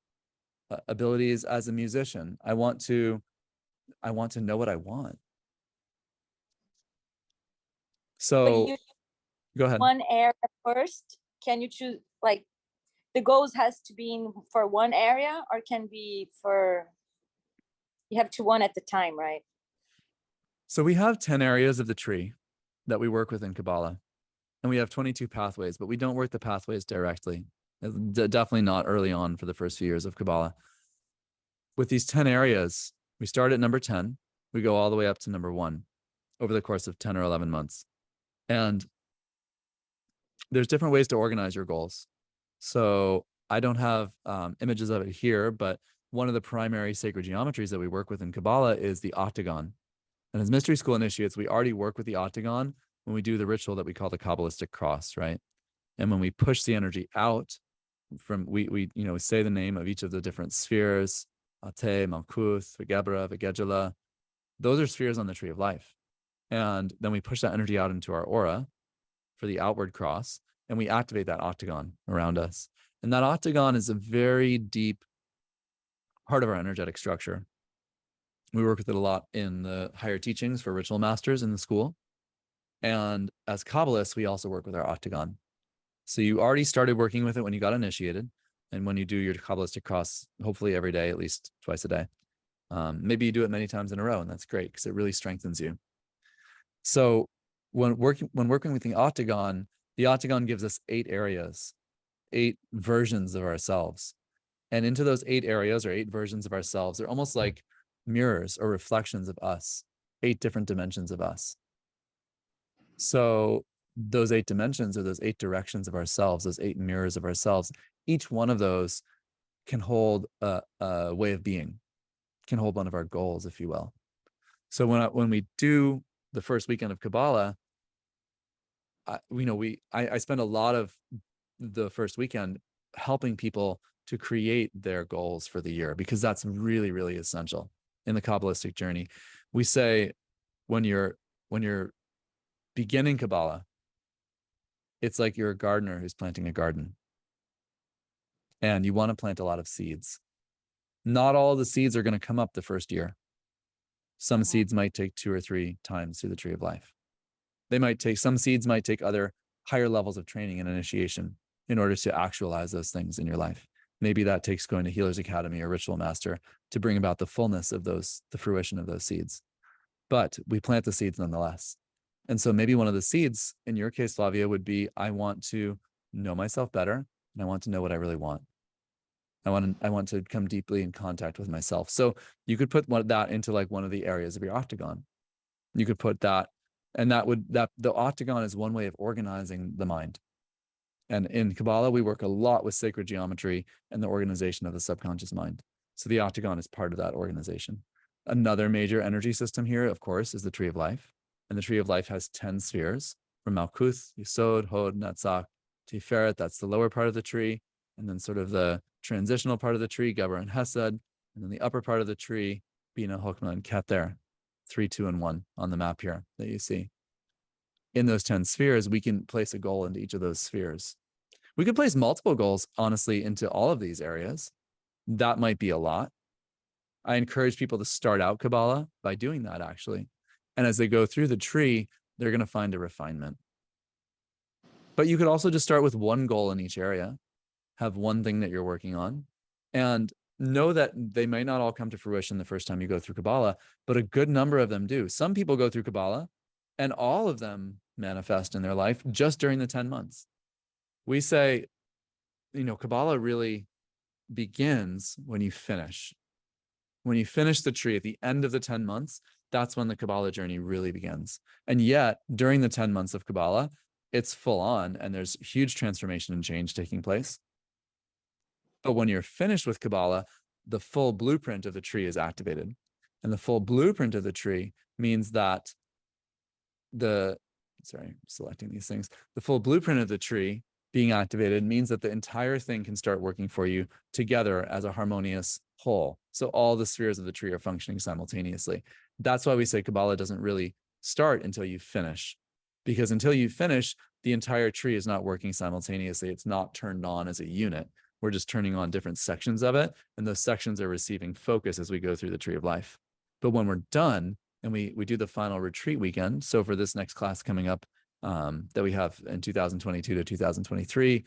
abilities as a musician. I want to know what I want. So go ahead. One area first. Can you choose, like, the goals has to be for one area, or can be for, you have to one at the time, right? So we have 10 areas of the tree that we work with in Kabbalah, and we have 22 pathways, but we don't work the pathways directly. Definitely not early on for the first few years of Kabbalah. With these 10 areas, we start at number 10. We go all the way up to number 1 over the course of 10 or 11 months. And there's different ways to organize your goals. So I don't have images of it here, but one of the primary sacred geometries that we work with in Kabbalah is the octagon. And as mystery school initiates, we already work with the octagon when we do the ritual that we call the Kabbalistic cross, right? And when we push the energy out from, we say the name of each of the different spheres, Ate, Malkuth, Vegebra, Vegedula. Those are spheres on the tree of life. And then we push that energy out into our aura for the outward cross, and we activate that octagon around us. And that octagon is a very deep part of our energetic structure. We work with it a lot in the higher teachings for ritual masters in the school. And as Kabbalists, we also work with our octagon. So you already started working with it when you got initiated. And when you do your Kabbalistic cross, hopefully every day, at least twice a day. Maybe you do it many times in a row, and that's great because it really strengthens you. So when working with the octagon gives us 8 areas, 8 versions of ourselves. And into those 8 areas or 8 versions of ourselves, they're almost like mirrors or reflections of us, 8 different dimensions of us. So those 8 dimensions, or those 8 directions of ourselves, those 8 mirrors of ourselves, each one of those can hold a way of being, can hold one of our goals, if you will. So when we do the first weekend of Kabbalah, I spend a lot of the first weekend helping people to create their goals for the year, because that's really, really essential in the Kabbalistic journey. We say when you're beginning Kabbalah, it's like you're a gardener who's planting a garden, and you want to plant a lot of seeds. Not all the seeds are going to come up the first year. Some seeds might take 2 or 3 times through the tree of life. Some seeds might take other higher levels of training and initiation in order to actualize those things in your life. Maybe that takes going to Healer's Academy or Ritual Master to bring about the fullness of the fruition of those seeds. But we plant the seeds nonetheless. And so maybe one of the seeds, in your case, Flavia, would be, I want to know myself better, and I want to know what I really want. I want to come deeply in contact with myself. So you could put that into like one of the areas of your octagon. You could put that, and that the octagon is one way of organizing the mind. And in Kabbalah, we work a lot with sacred geometry and the organization of the subconscious mind. So the octagon is part of that organization. Another major energy system here, of course, is the tree of life. And the tree of life has 10 spheres from Malkuth, Yesod, Hod, Netzach, Tiferet. That's the lower part of the tree. And then sort of the transitional part of the tree, Geber and Hesed. And then the upper part of the tree, Bina, Hokmah, and Keter. 3, 2, and 1 on the map here that you see. In those 10 spheres, we can place a goal into each of those spheres. We could place multiple goals, honestly, into all of these areas. That might be a lot. I encourage people to start out Kabbalah by doing that, actually. And as they go through the tree, they're going to find a refinement. But you could also just start with one goal in each area, have one thing that you're working on, and know that they may not all come to fruition the first time you go through Kabbalah, but a good number of them do. Some people go through Kabbalah and all of them manifest in their life just during the 10 months. We say, Kabbalah really begins when you finish. When you finish the tree at the end of the 10 months, that's when the Kabbalah journey really begins. And yet, during the 10 months of Kabbalah, it's full on and there's huge transformation and change taking place. But when you're finished with Kabbalah, the full blueprint of the tree is activated. And the full blueprint of the tree means that selecting these things. The full blueprint of the tree being activated means that the entire thing can start working for you together as a harmonious whole. So all the spheres of the tree are functioning simultaneously. That's why we say Kabbalah doesn't really start until you finish. Because until you finish, the entire tree is not working simultaneously. It's not turned on as a unit. We're just turning on different sections of it, and those sections are receiving focus as we go through the tree of life. But when we're done and we do the final retreat weekend, so for this next class coming up that we have in 2022 to 2023,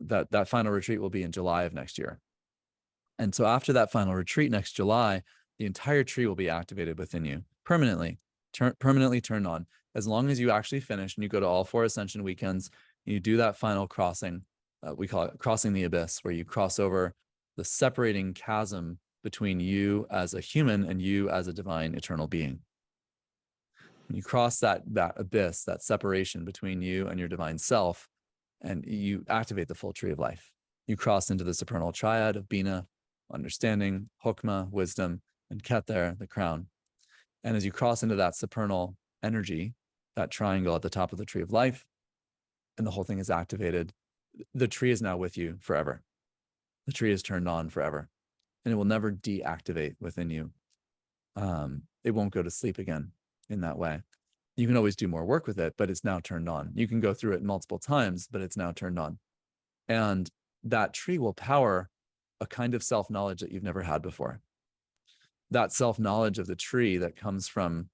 that final retreat will be in July of next year. And so after that final retreat next July, the entire tree will be activated within you permanently turned on. As long as you actually finish and you go to all 4 ascension weekends, and you do that final crossing. We call it crossing the abyss, where you cross over the separating chasm between you as a human and you as a divine eternal being. When you cross that abyss, that separation between you and your divine self, and you activate the full tree of life. You cross into the supernal triad of Bina, understanding, Hokmah, wisdom, and Keter, the crown. And as you cross into that supernal energy, that triangle at the top of the tree of life, and the whole thing is activated, the tree is now with you forever. The tree is turned on forever, and it will never deactivate within you. It won't go to sleep again in that way. You can always do more work with it, but it's now turned on. You can go through it multiple times, but it's now turned on. And that tree will power a kind of self-knowledge that you've never had before. That self-knowledge of the tree that comes from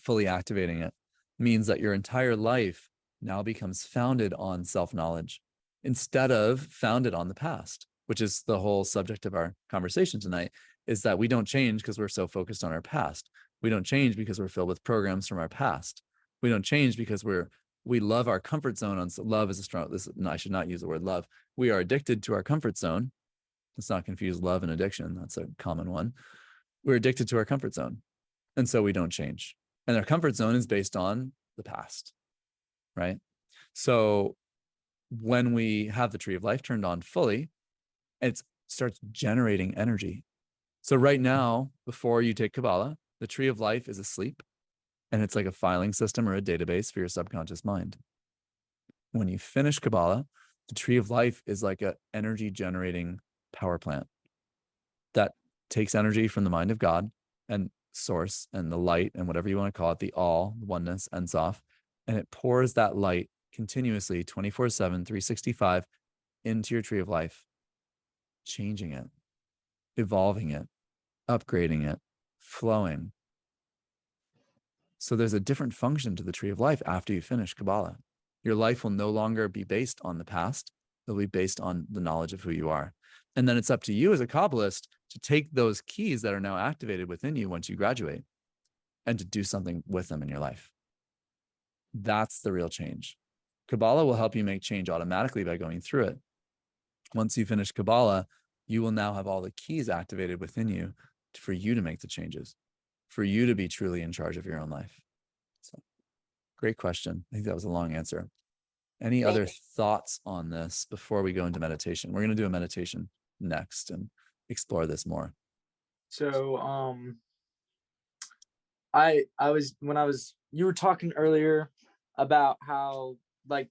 fully activating it means that your entire life now becomes founded on self-knowledge instead of founded on the past, which is the whole subject of our conversation tonight, is that we don't change because we're so focused on our past. We don't change because we're filled with programs from our past. We don't change because we love our comfort zone. Love is a strong, I should not use the word love. We are addicted to our comfort zone. Let's not confuse love and addiction. That's a common one. We're addicted to our comfort zone. And so we don't change. And our comfort zone is based on the past, right? So when we have the tree of life turned on fully, it starts generating energy. So right now, before you take Kabbalah, the tree of life is asleep, and it's like a filing system or a database for your subconscious mind. When you finish Kabbalah, the tree of life is like an energy generating power plant that takes energy from the mind of God and source and the light and whatever you want to call it, the all, oneness, Ein Sof, and it pours that light continuously 24/7, 365 into your tree of life, changing it, evolving it, upgrading it, flowing. So there's a different function to the tree of life after you finish Kabbalah. Your life will no longer be based on the past. It'll be based on the knowledge of who you are. And then it's up to you as a Kabbalist to take those keys that are now activated within you once you graduate and to do something with them in your life. That's the real change. Kabbalah will help you make change automatically by going through it. Once you finish Kabbalah, you will now have all the keys activated within you for you to make the changes, for you to be truly in charge of your own life. So, great question. I think that was a long answer. Any other thoughts on this before we go into meditation? We're going to do a meditation next and explore this more. So, you were talking earlier about how like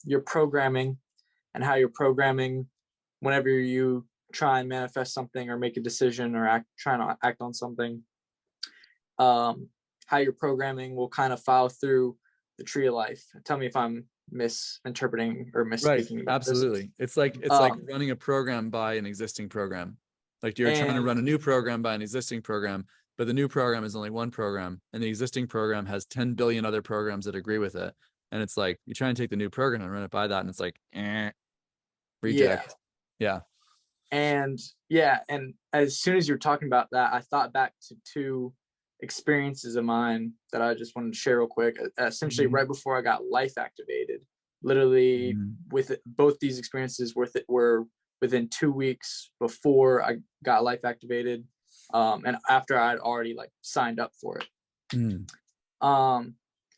your programming and how you're programming whenever you try and manifest something or make a decision or try to act on something, how your programming will kind of file through the tree of life. Tell me if I'm misinterpreting or misspeaking about absolutely this. it's like running a program by an existing program. Like you're trying to run a new program by an existing program, but the new program is only one program and the existing program has 10 billion other programs that agree with it. And it's like you try and take the new program and run it by that, and it's like reject. Yeah. And as soon as you're talking about that, I thought back to two experiences of mine that I just wanted to share real quick. Essentially, right before I got life activated, literally with both these experiences were within 2 weeks before I got life activated, and after I'd already like signed up for it.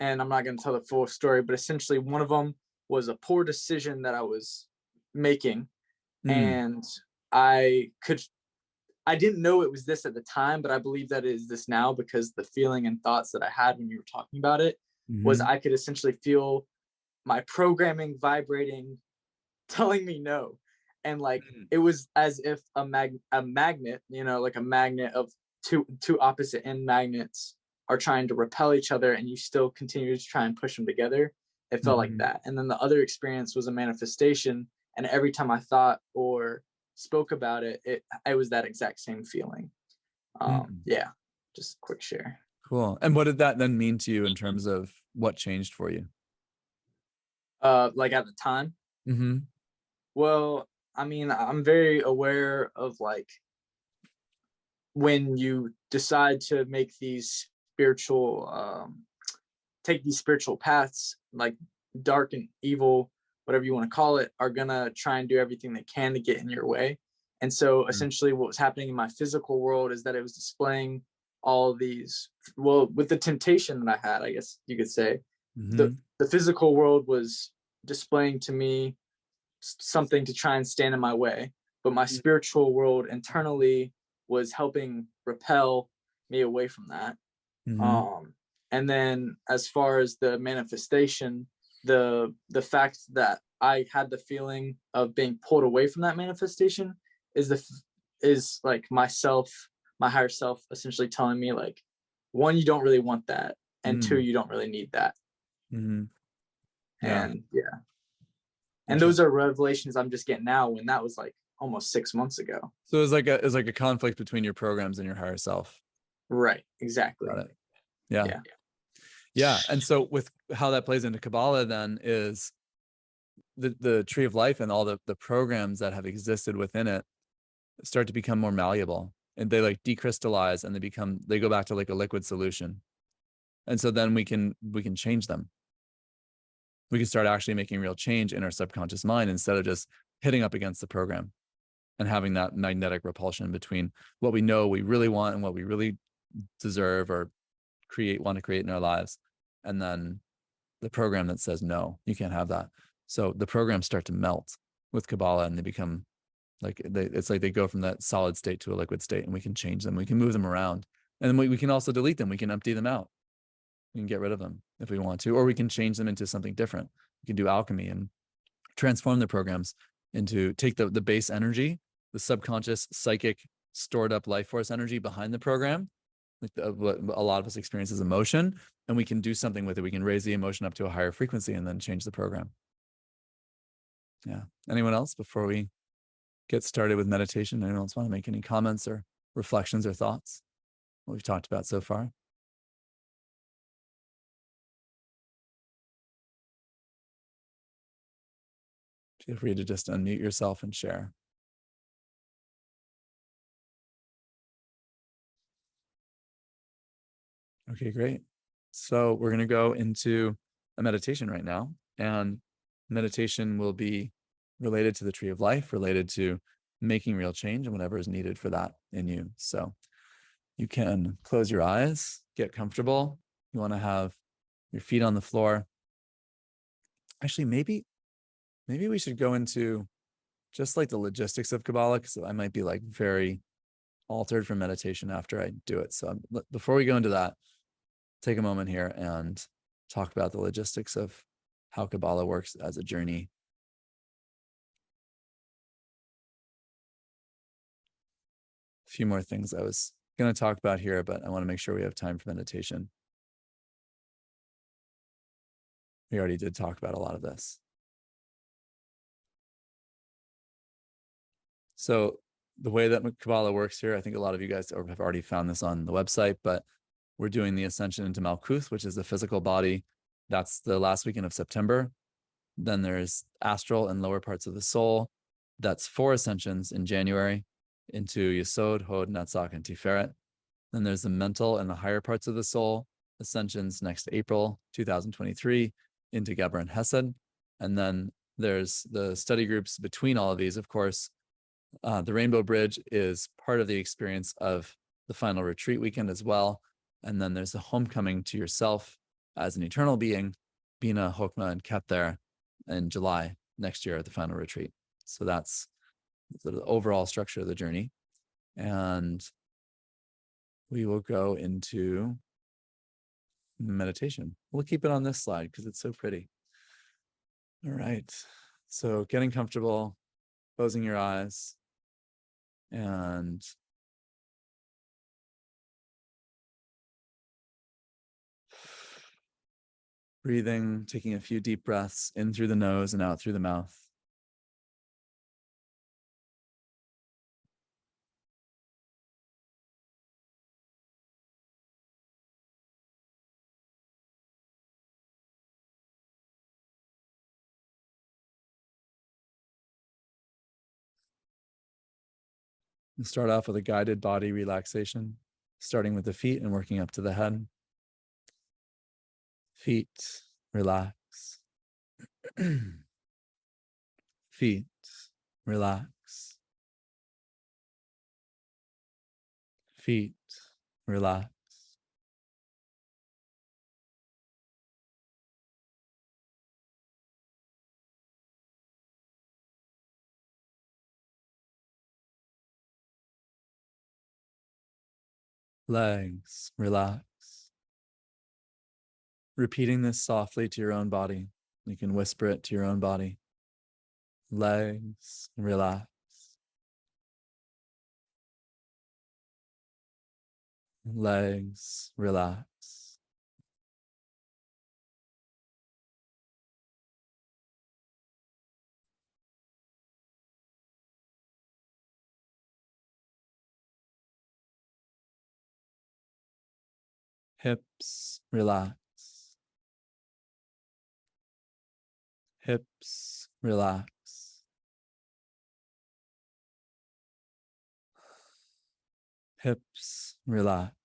And I'm not going to tell the full story, but essentially one of them was a poor decision that I was making, and I didn't know it was this at the time, but I believe that it is this now, because the feeling and thoughts that I had when you were talking about it was I could essentially feel my programming vibrating, telling me no. And like, it was as if a magnet, like a magnet of two opposite end magnets are trying to repel each other, and you still continue to try and push them together. It felt like that. And then the other experience was a manifestation. And every time I thought or spoke about it, it was that exact same feeling. Yeah, just a quick share. Cool. And what did that then mean to you in terms of what changed for you? Like at the time? Well, I mean, I'm very aware of like when you decide to make these take these spiritual paths, like dark and evil, whatever you want to call it, are gonna try and do everything they can to get in your way. And so essentially what was happening in my physical world is that it was displaying all these, well, with the temptation that I had, I guess you could say, the physical world was displaying to me something to try and stand in my way, but my spiritual world internally was helping repel me away from that. And then as far as the manifestation, the fact that I had the feeling of being pulled away from that manifestation is like myself, my higher self, essentially telling me like, one, you don't really want that, and two, you don't really need that. And and those are revelations I'm just getting now, when that was like almost 6 months ago. So it's like a conflict between your programs and your higher self. Right. Exactly. Got it. Yeah. And so with how that plays into Kabbalah then is the tree of life and all the programs that have existed within it start to become more malleable, and they like decrystallize, and they go back to like a liquid solution. And so then we can change them. We can start actually making real change in our subconscious mind, instead of just hitting up against the program and having that magnetic repulsion between what we know we really want and what we really deserve or want to create in our lives, and then the program that says, no, you can't have that. So the programs start to melt with Kabbalah, and they become like, it's like they go from that solid state to a liquid state, and we can change them. We can move them around, and then we can also delete them. We can empty them out. We can get rid of them if we want to, or we can change them into something different. We can do alchemy and transform the programs into, take the base energy, the subconscious, psychic, stored up life force energy behind the program, like what a lot of us experience as emotion, and we can do something with it. We can raise the emotion up to a higher frequency and then change the program. Yeah. Anyone else before we get started with meditation? Anyone else want to make any comments or reflections or thoughts what we've talked about so far? Feel free to just unmute yourself and share. Okay, great. So we're going to go into a meditation right now. And meditation will be related to the tree of life, related to making real change and whatever is needed for that in you. So you can close your eyes, get comfortable. You want to have your feet on the floor. Actually, maybe we should go into just like the logistics of Kabbalah, because I might be like very altered from meditation after I do it. So before we go into that, take a moment here and talk about the logistics of how Kabbalah works as a journey. A few more things I was going to talk about here, but I want to make sure we have time for meditation. We already did talk about a lot of this. So the way that Kabbalah works here, I think a lot of you guys have already found this on the website, but we're doing the ascension into Malkuth, which is the physical body. That's the last weekend of September. Then there's astral and lower parts of the soul. That's 4 ascensions in January into Yesod, Hod, Netzach, and Tiferet. Then there's the mental and the higher parts of the soul ascensions next April 2023 into Geber and Hesed. And then there's the study groups between all of these, of course. The Rainbow Bridge is part of the experience of the final retreat weekend as well. And then there's the homecoming to yourself as an eternal being, Bina, Chokmah, and Kether in July next year at the final retreat. So that's sort of the overall structure of the journey. And we will go into meditation. We'll keep it on this slide because it's so pretty. All right. So getting comfortable, closing your eyes, and breathing, taking a few deep breaths in through the nose and out through the mouth. And start off with a guided body relaxation, starting with the feet and working up to the head. Feet, relax. Feet, relax. Feet, relax. Legs, relax. Repeating this softly to your own body. You can whisper it to your own body. Legs, relax. Legs, relax. Hips, relax. Hips, relax. Hips, relax.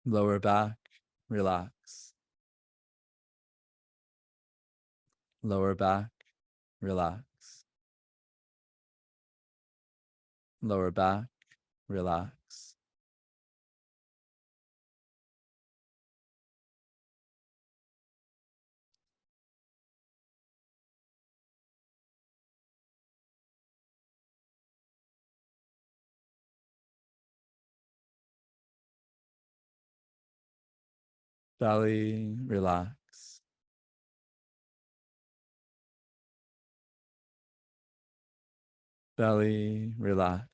Lower back, relax. Lower back, relax. Lower back, relax. Belly, relax. Belly, relax.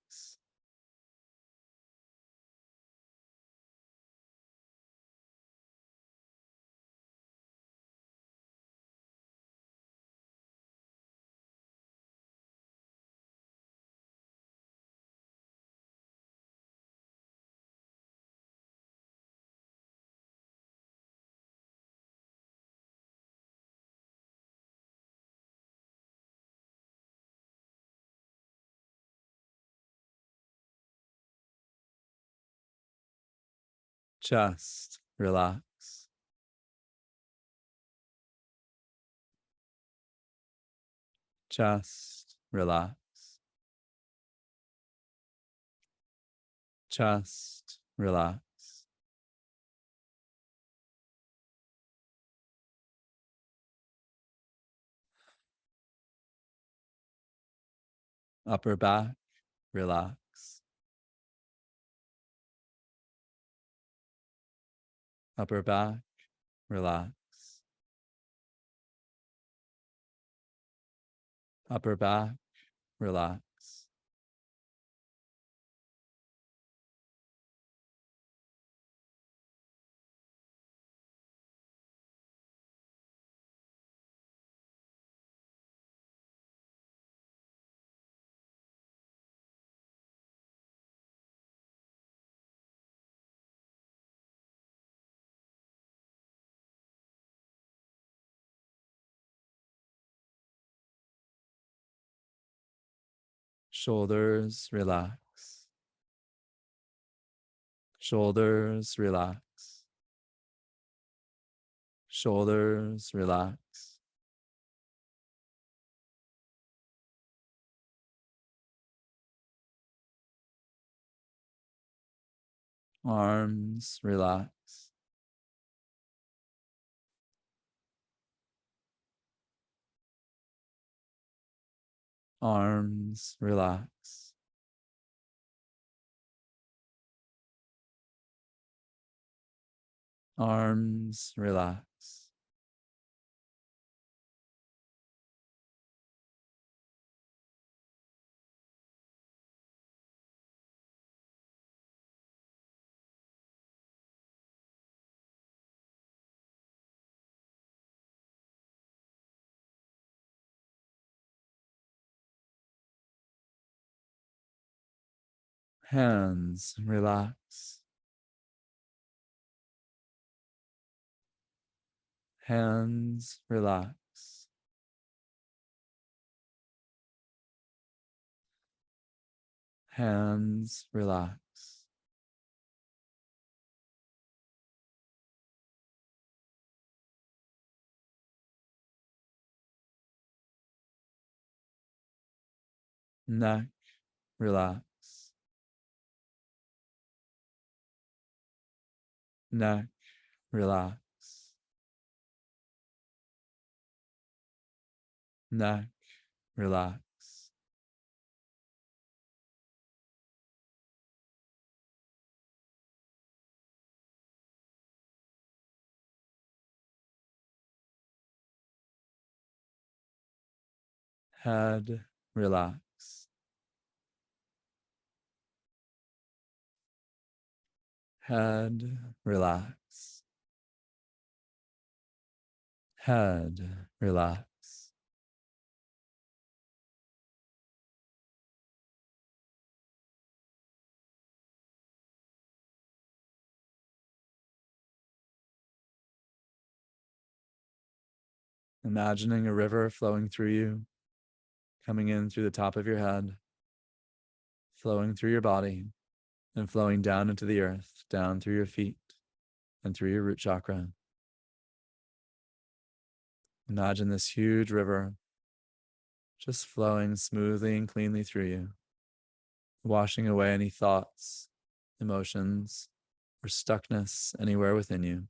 Chest, relax. Chest, relax. Chest, relax. Upper back, relax. Upper back, relax. Upper back, relax. Shoulders, relax. Shoulders, relax. Shoulders, relax. Arms, relax. Arms, relax. Arms, relax. Hands, relax. Hands, relax. Hands, relax. Neck, relax. Neck, relax. Neck, relax. Head, relax. Head, relax. Head, relax. Imagining a river flowing through you, coming in through the top of your head, flowing through your body, and flowing down into the earth, down through your feet, and through your root chakra. Imagine this huge river just flowing smoothly and cleanly through you, washing away any thoughts, emotions, or stuckness anywhere within you.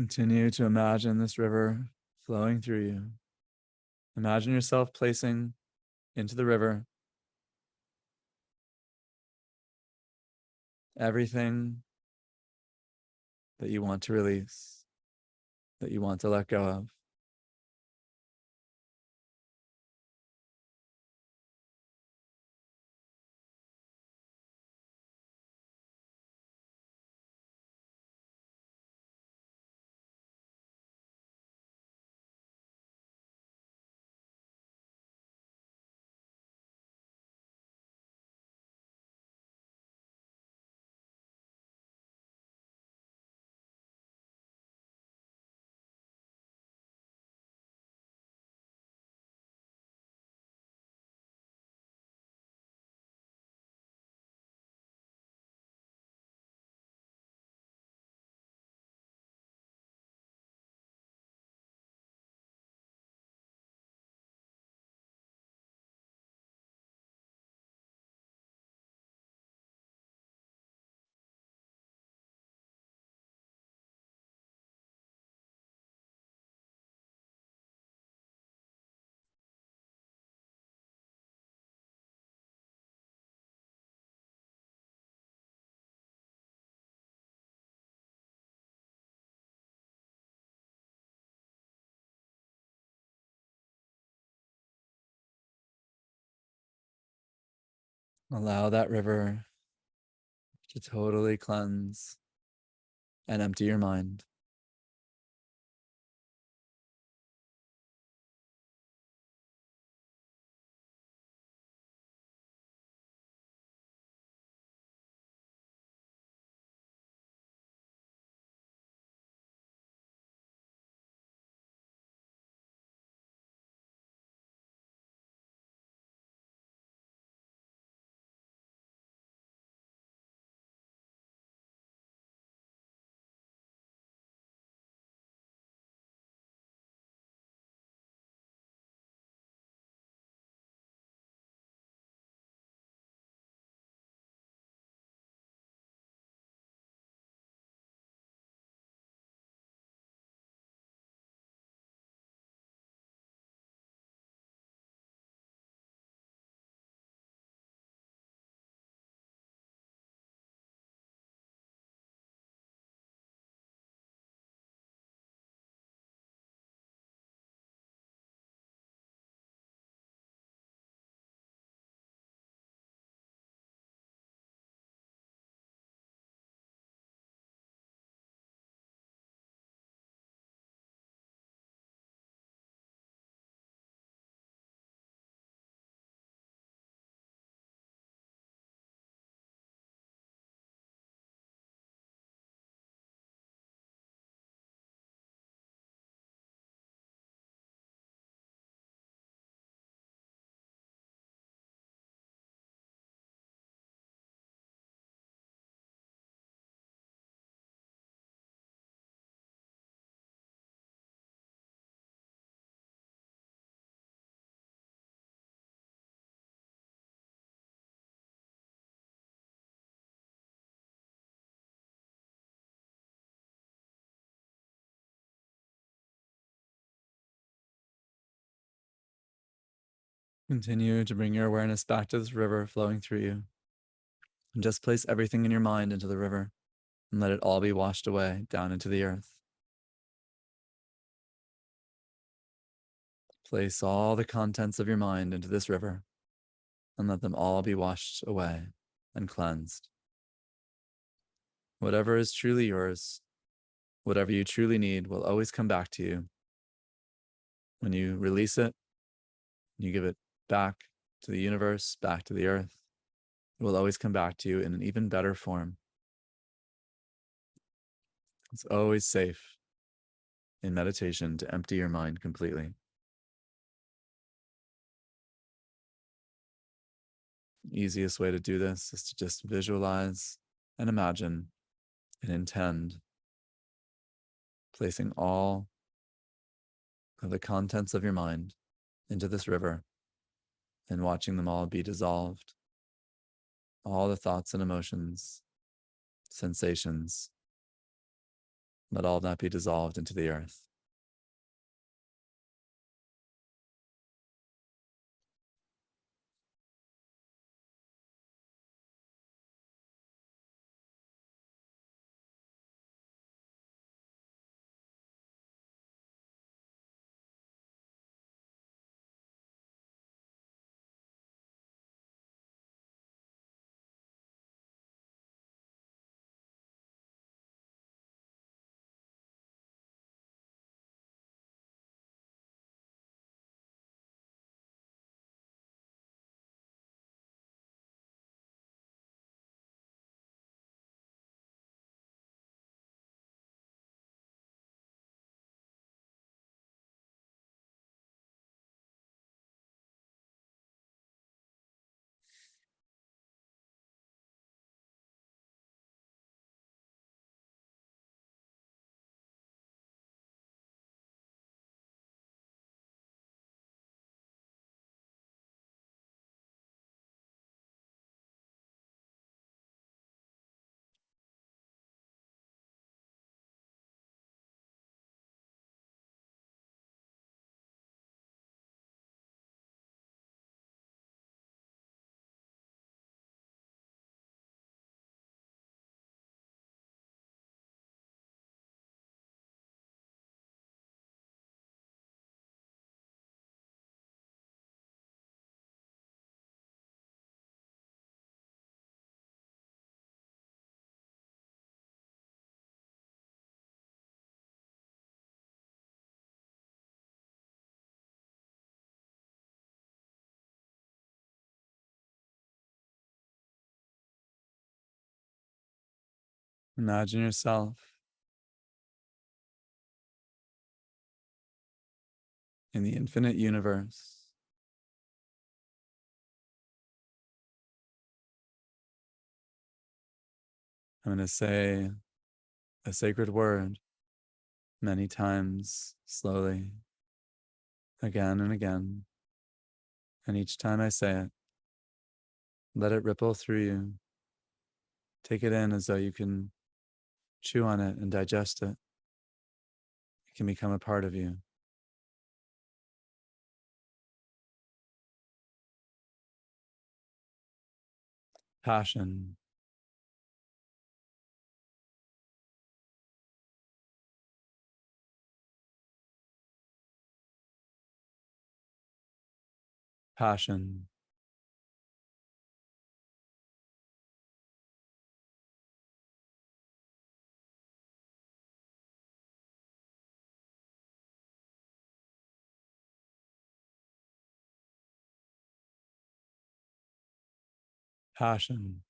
Continue to imagine this river flowing through you. Imagine yourself placing into the river everything that you want to release, that you want to let go of. Allow that river to totally cleanse and empty your mind. Continue to bring your awareness back to this river flowing through you. And just place everything in your mind into the river and let it all be washed away down into the earth. Place all the contents of your mind into this river and let them all be washed away and cleansed. Whatever is truly yours, whatever you truly need, will always come back to you. When you release it, you give it back to the universe, back to the earth, it will always come back to you in an even better form. It's always safe in meditation to empty your mind completely. Easiest way to do this is to just visualize and imagine and intend placing all of the contents of your mind into this river and watching them all be dissolved. All the thoughts and emotions, sensations, Let all of that be dissolved into the earth. Imagine yourself in the infinite universe. I'm going to say a sacred word many times, slowly, again and again. And each time I say it, let it ripple through you. Take it in as though you can chew on it and digest it. It can become a part of you. Passion. Passion. Passion.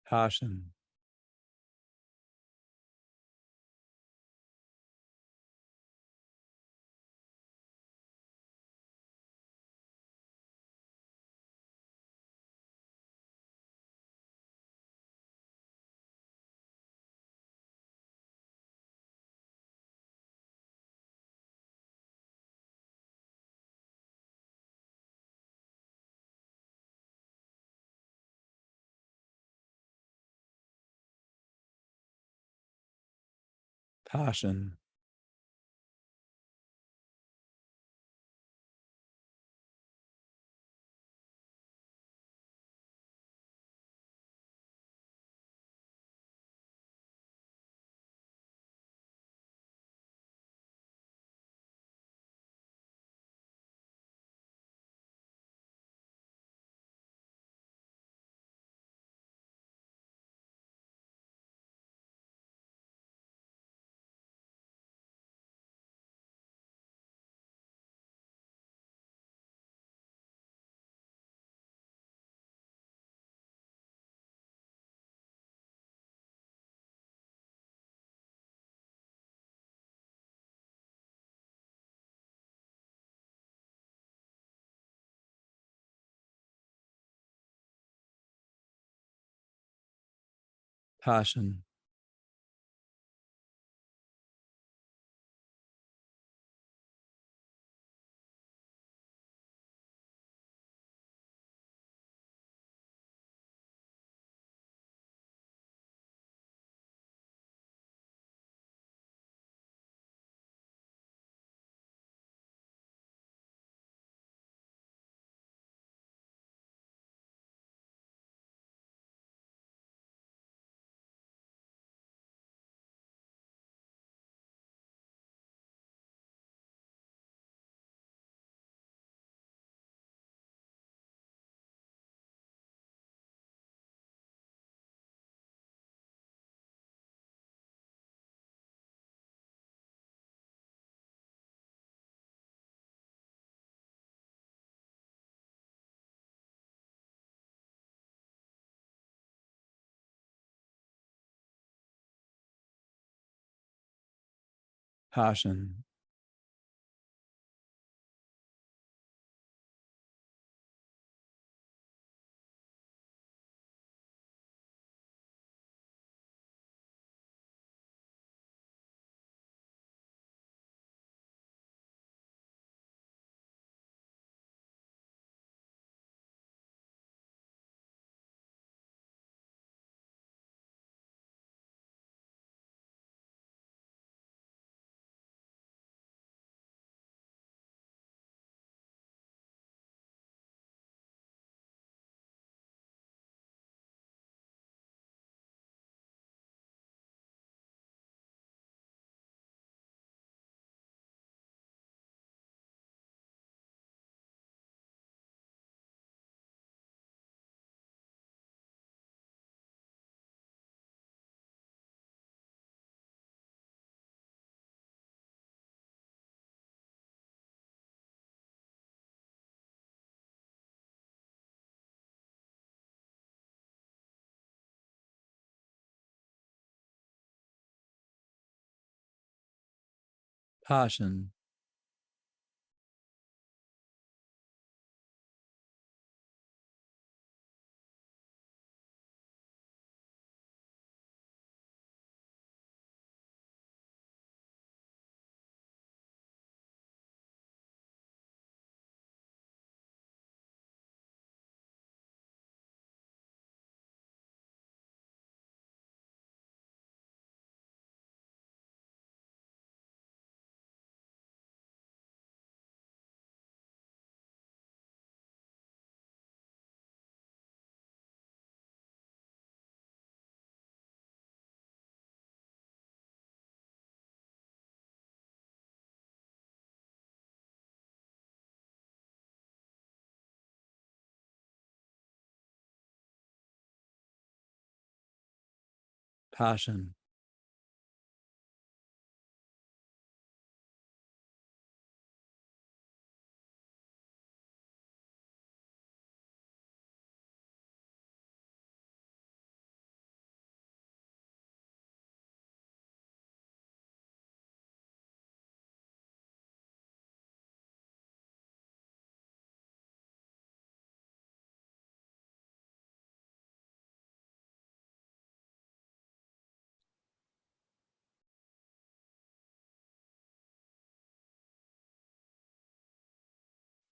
Passion. Passion. passion, passion, passion, passion,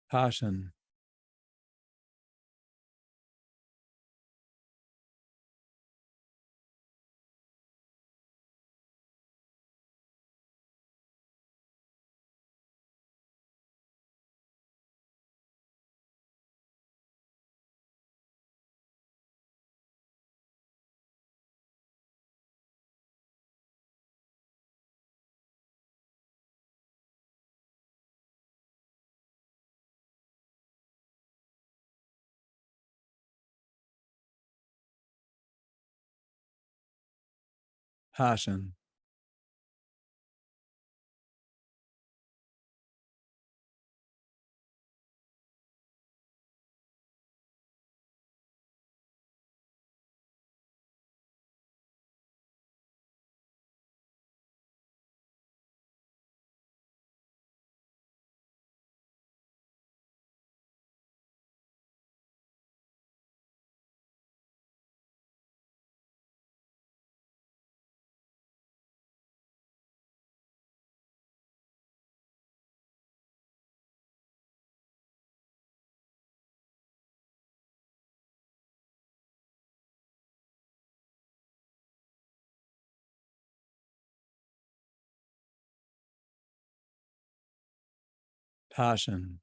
passion, passion, passion,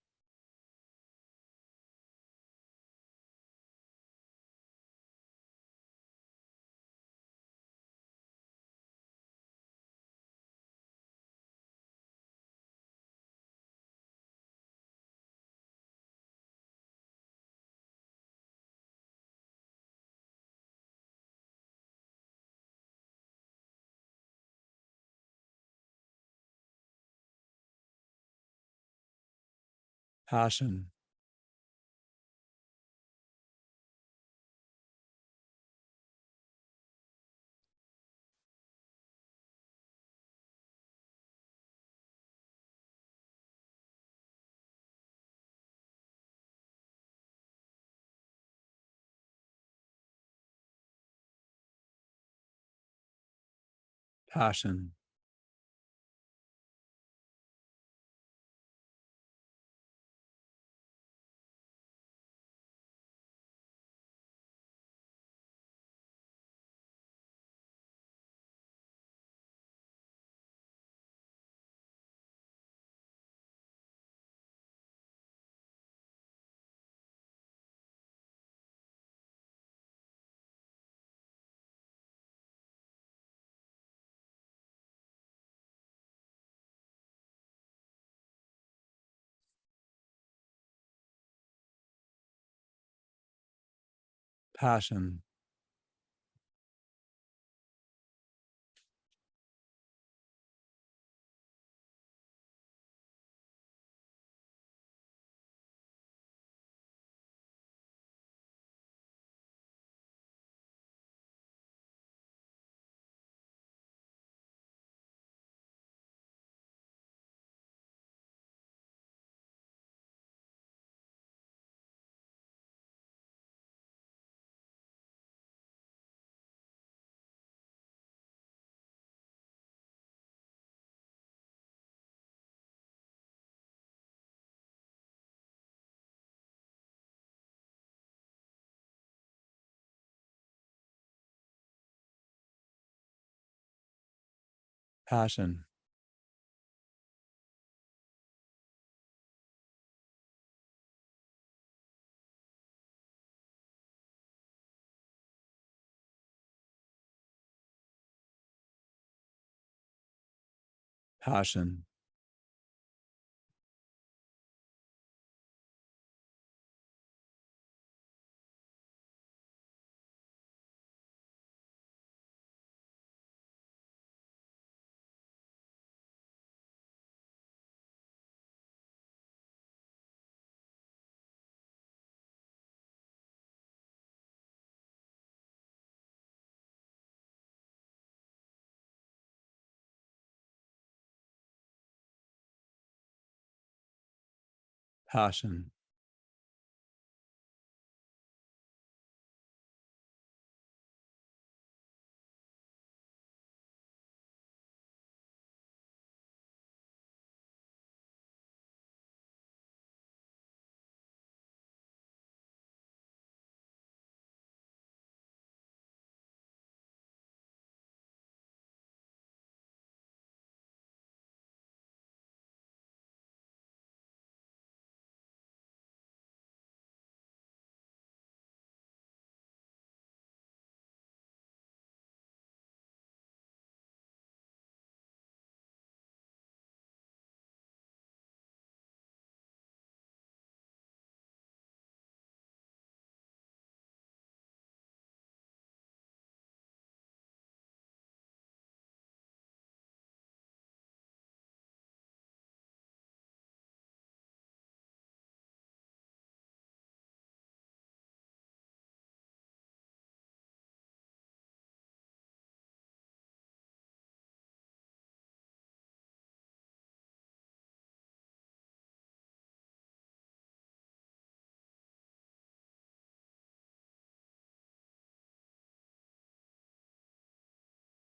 passion, passion, passion, passion, passion, passion,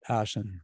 passion,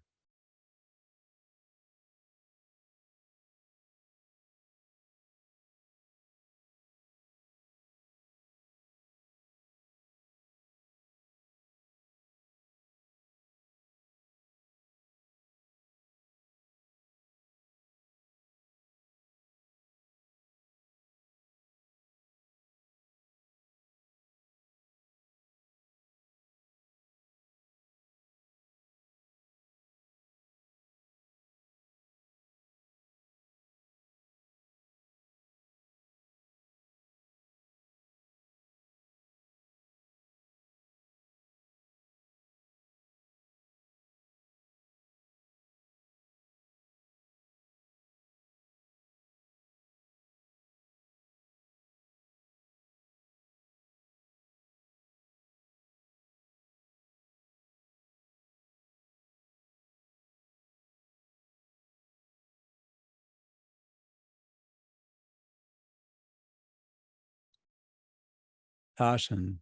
passion,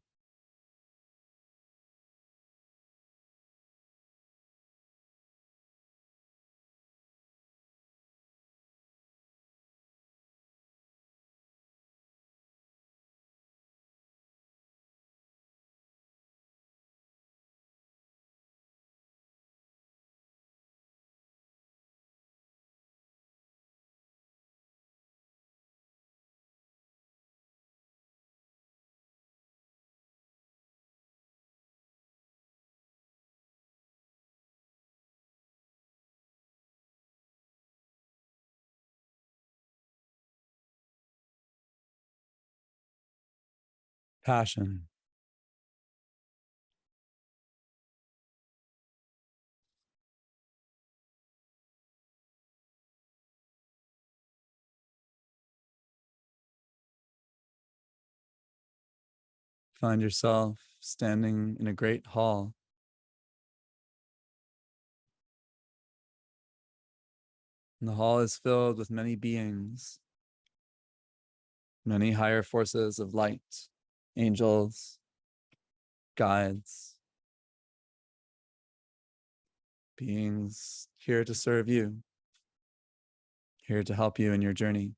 passion, find yourself standing in a great hall. And the hall is filled with many beings, many higher forces of light, angels, guides, beings here to serve you, here to help you in your journey.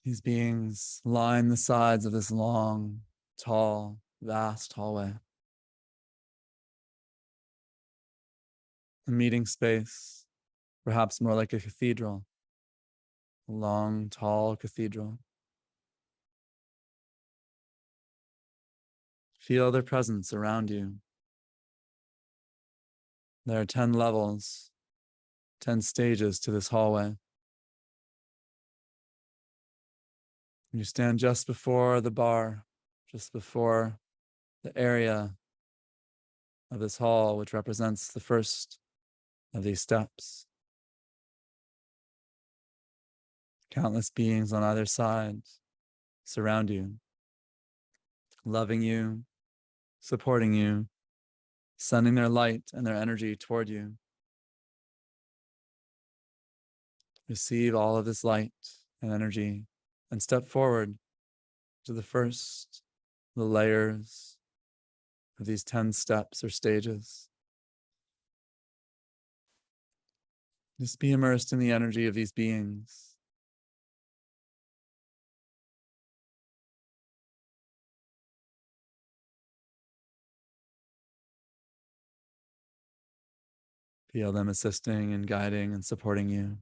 These beings line the sides of this long, tall, vast hallway. A meeting space, perhaps more like a cathedral, a long, tall cathedral. Feel their presence around you. There are 10 levels, 10 stages to this hallway. You stand just before the bar, just before the area of this hall, which represents the first of these steps. Countless beings on either side surround you, loving you, supporting you, sending their light and their energy toward you. Receive all of this light and energy and step forward to the first, the layers of these 10 steps or stages. Just be immersed in the energy of these beings. Feel them assisting and guiding and supporting you.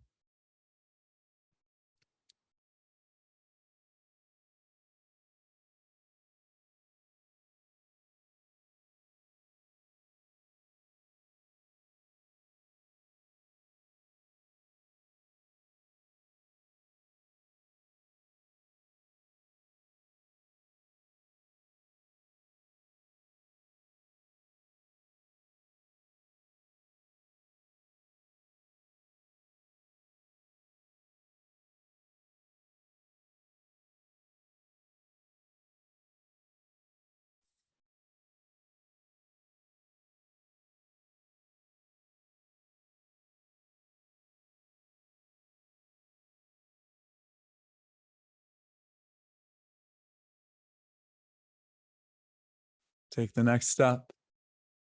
Take the next step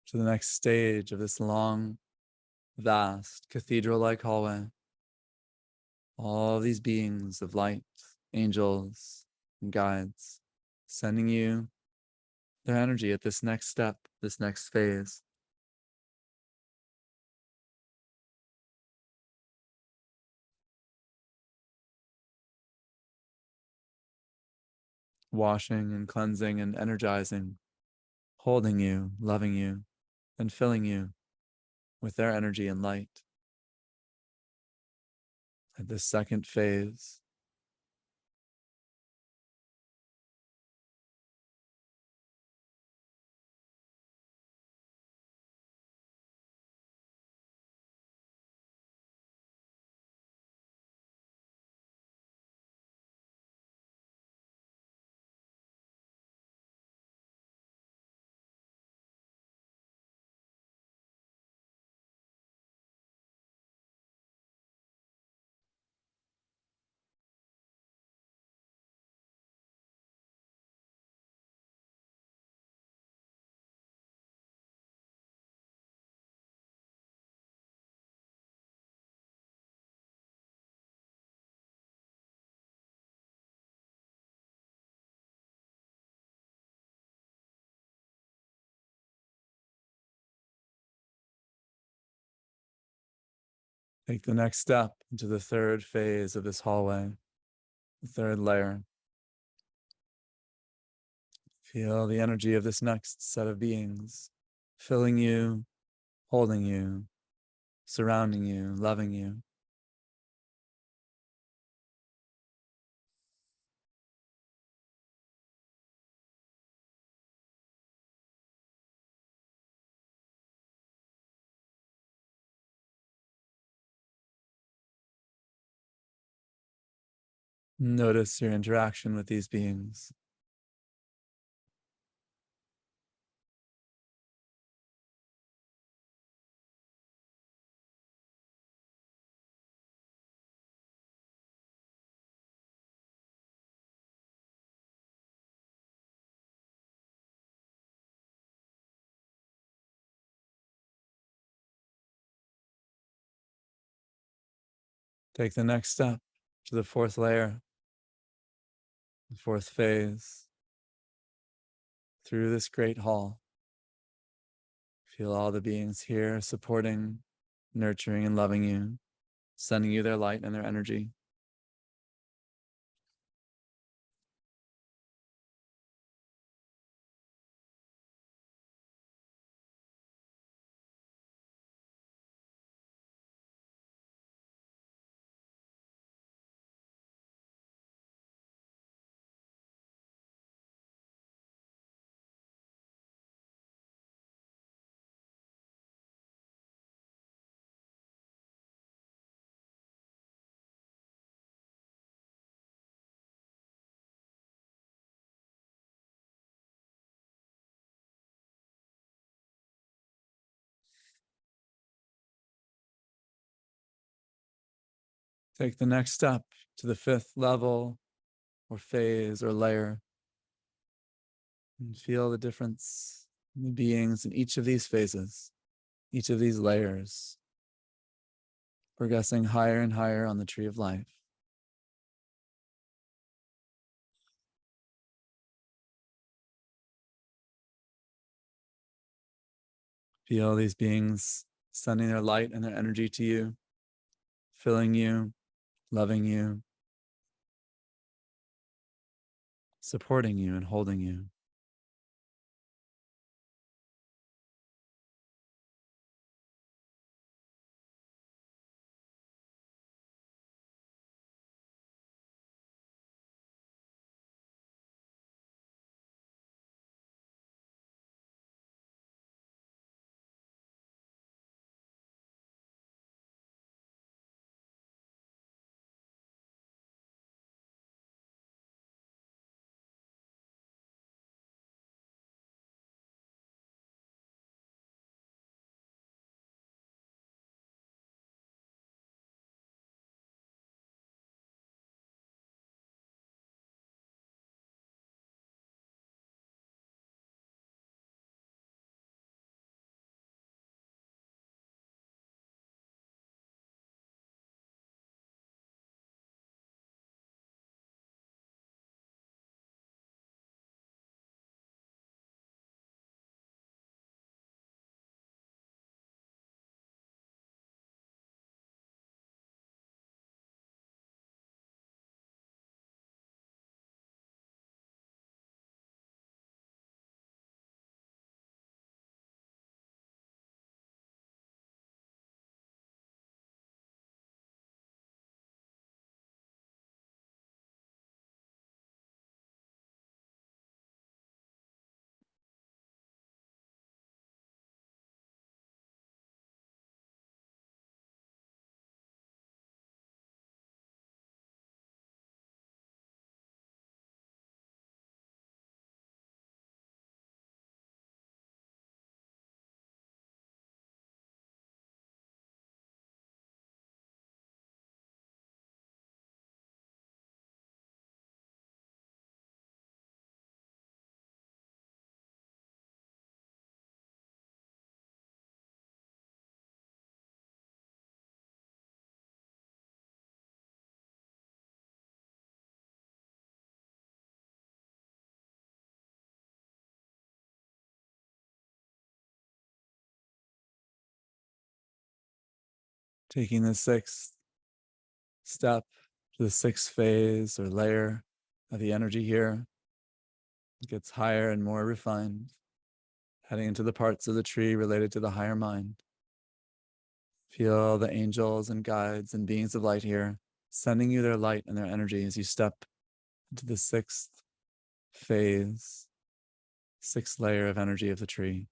to the next stage of this long, vast, cathedral-like hallway. All these beings of light, angels, and guides, sending you their energy at this next step, this next phase. Washing and cleansing and energizing, holding you, loving you, and filling you with their energy and light. At this second phase, Take the next step into the third phase of this hallway, the third layer. Feel the energy of this next set of beings filling you, holding you, surrounding you, loving you. Notice your interaction with these beings. Take the next step to the fourth layer, the fourth phase, through this great hall. Feel all the beings here supporting, nurturing, and loving you, sending you their light and their energy. Take the next step to the fifth level or phase or layer, and feel the difference in the beings in each of these phases, each of these layers, progressing higher and higher on the tree of life. Feel these beings sending their light and their energy to you, filling you, loving you, supporting you, and holding you. Taking the sixth step to the sixth phase or layer of the energy here. It gets higher and more refined, heading into the parts of the tree related to the higher mind. Feel the angels and guides and beings of light here, sending you their light and their energy as you step into the sixth phase, sixth layer of energy of the tree.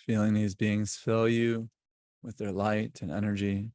Feeling these beings fill you with their light and energy.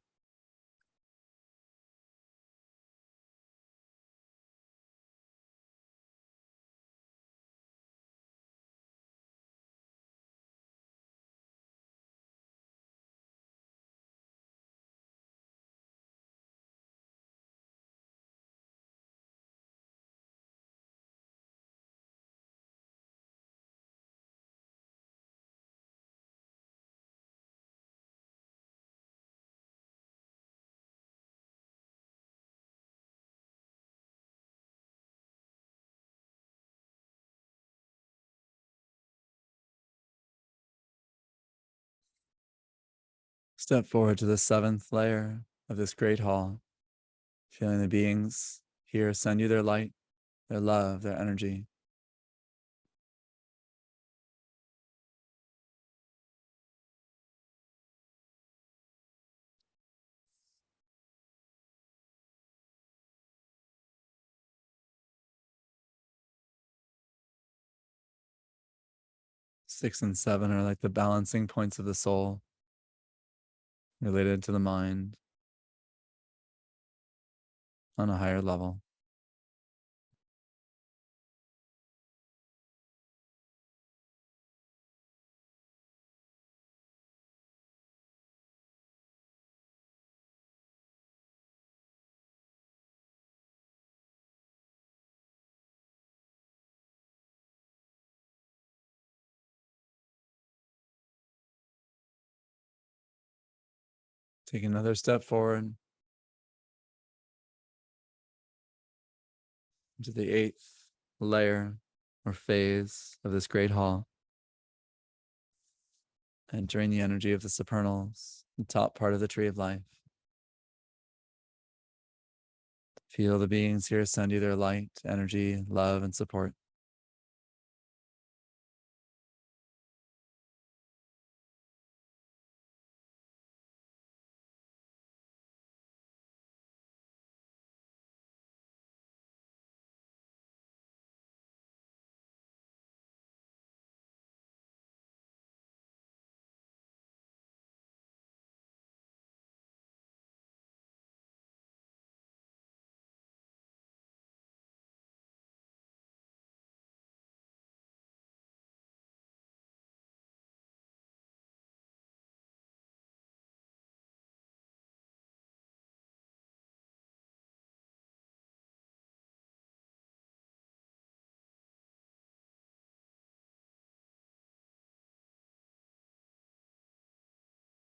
Step forward to the seventh layer of this great hall, feeling the beings here send you their light, their love, their energy. Six and seven are like the balancing points of the soul, related to the mind on a higher level. Take another step forward into the eighth layer or phase of this great hall, entering the energy of the supernals, the top part of the tree of life. Feel the beings here send you their light, energy, love, and support.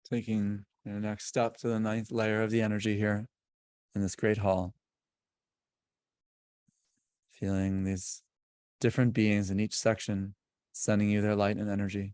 Taking your next step to the ninth layer of the energy here in this great hall. Feeling these different beings in each section sending you their light and energy.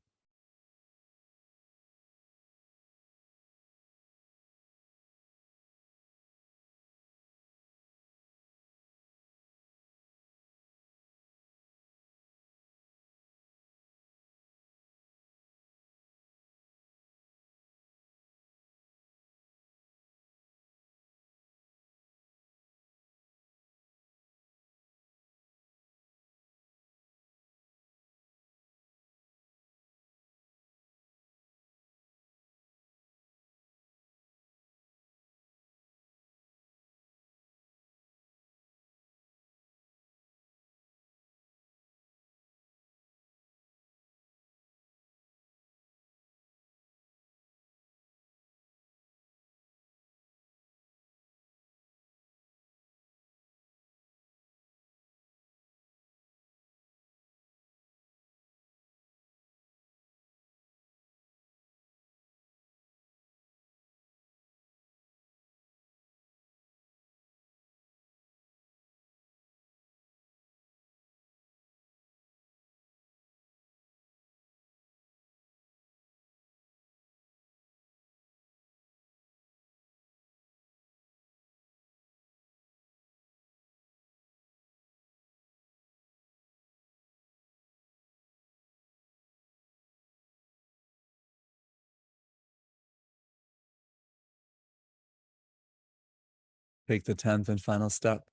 Take the 10th and final step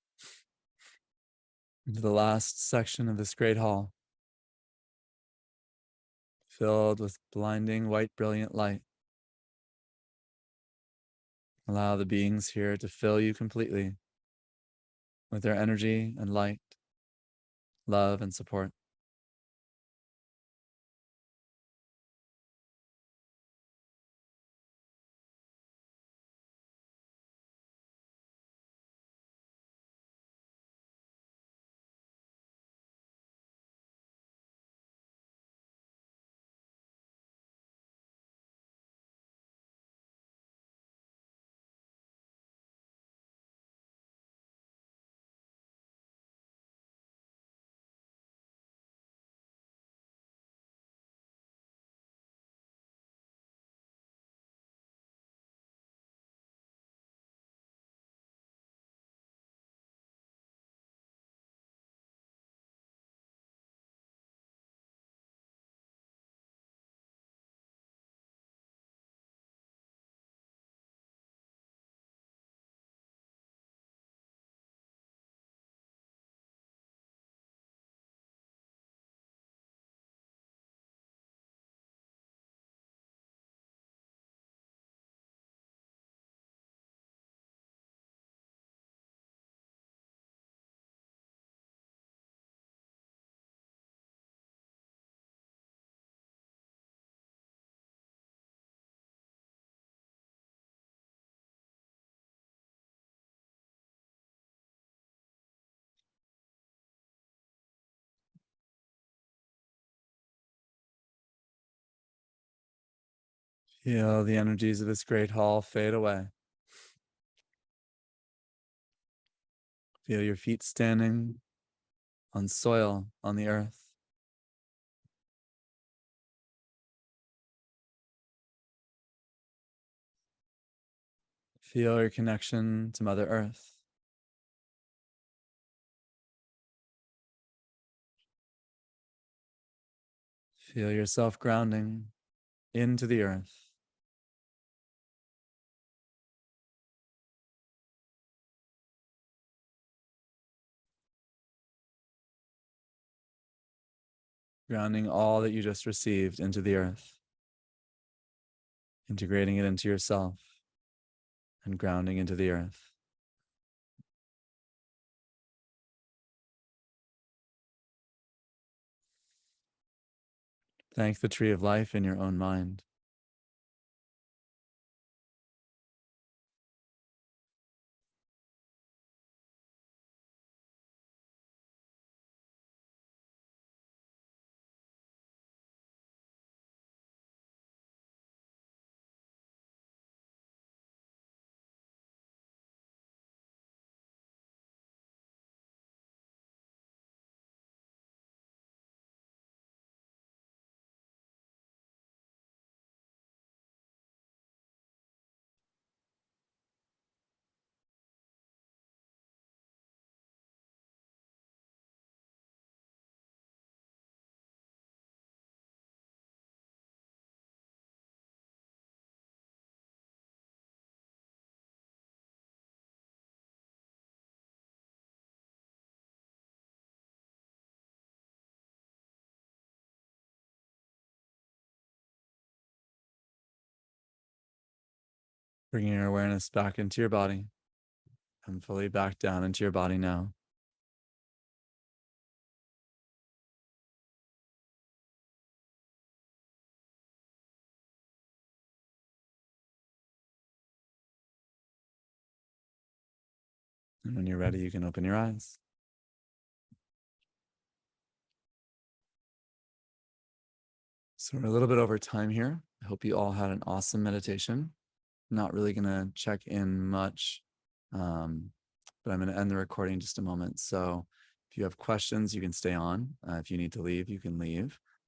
into the last section of this great hall, filled with blinding white brilliant light. Allow the beings here to fill you completely with their energy and light, love and support. Feel the energies of this great hall fade away. Feel your feet standing on soil on the earth. Feel your connection to Mother Earth. Feel yourself grounding into the earth. Grounding all that you just received into the earth. Integrating it into yourself and grounding into the earth. Thank the tree of life in your own mind. Bringing your awareness back into your body and fully back down into your body now. And when you're ready, you can open your eyes. So we're a little bit over time here. I hope you all had an awesome meditation. Not really going to check in much, but I'm going to end the recording in just a moment. So if you have questions, you can stay on. If you need to leave, you can leave.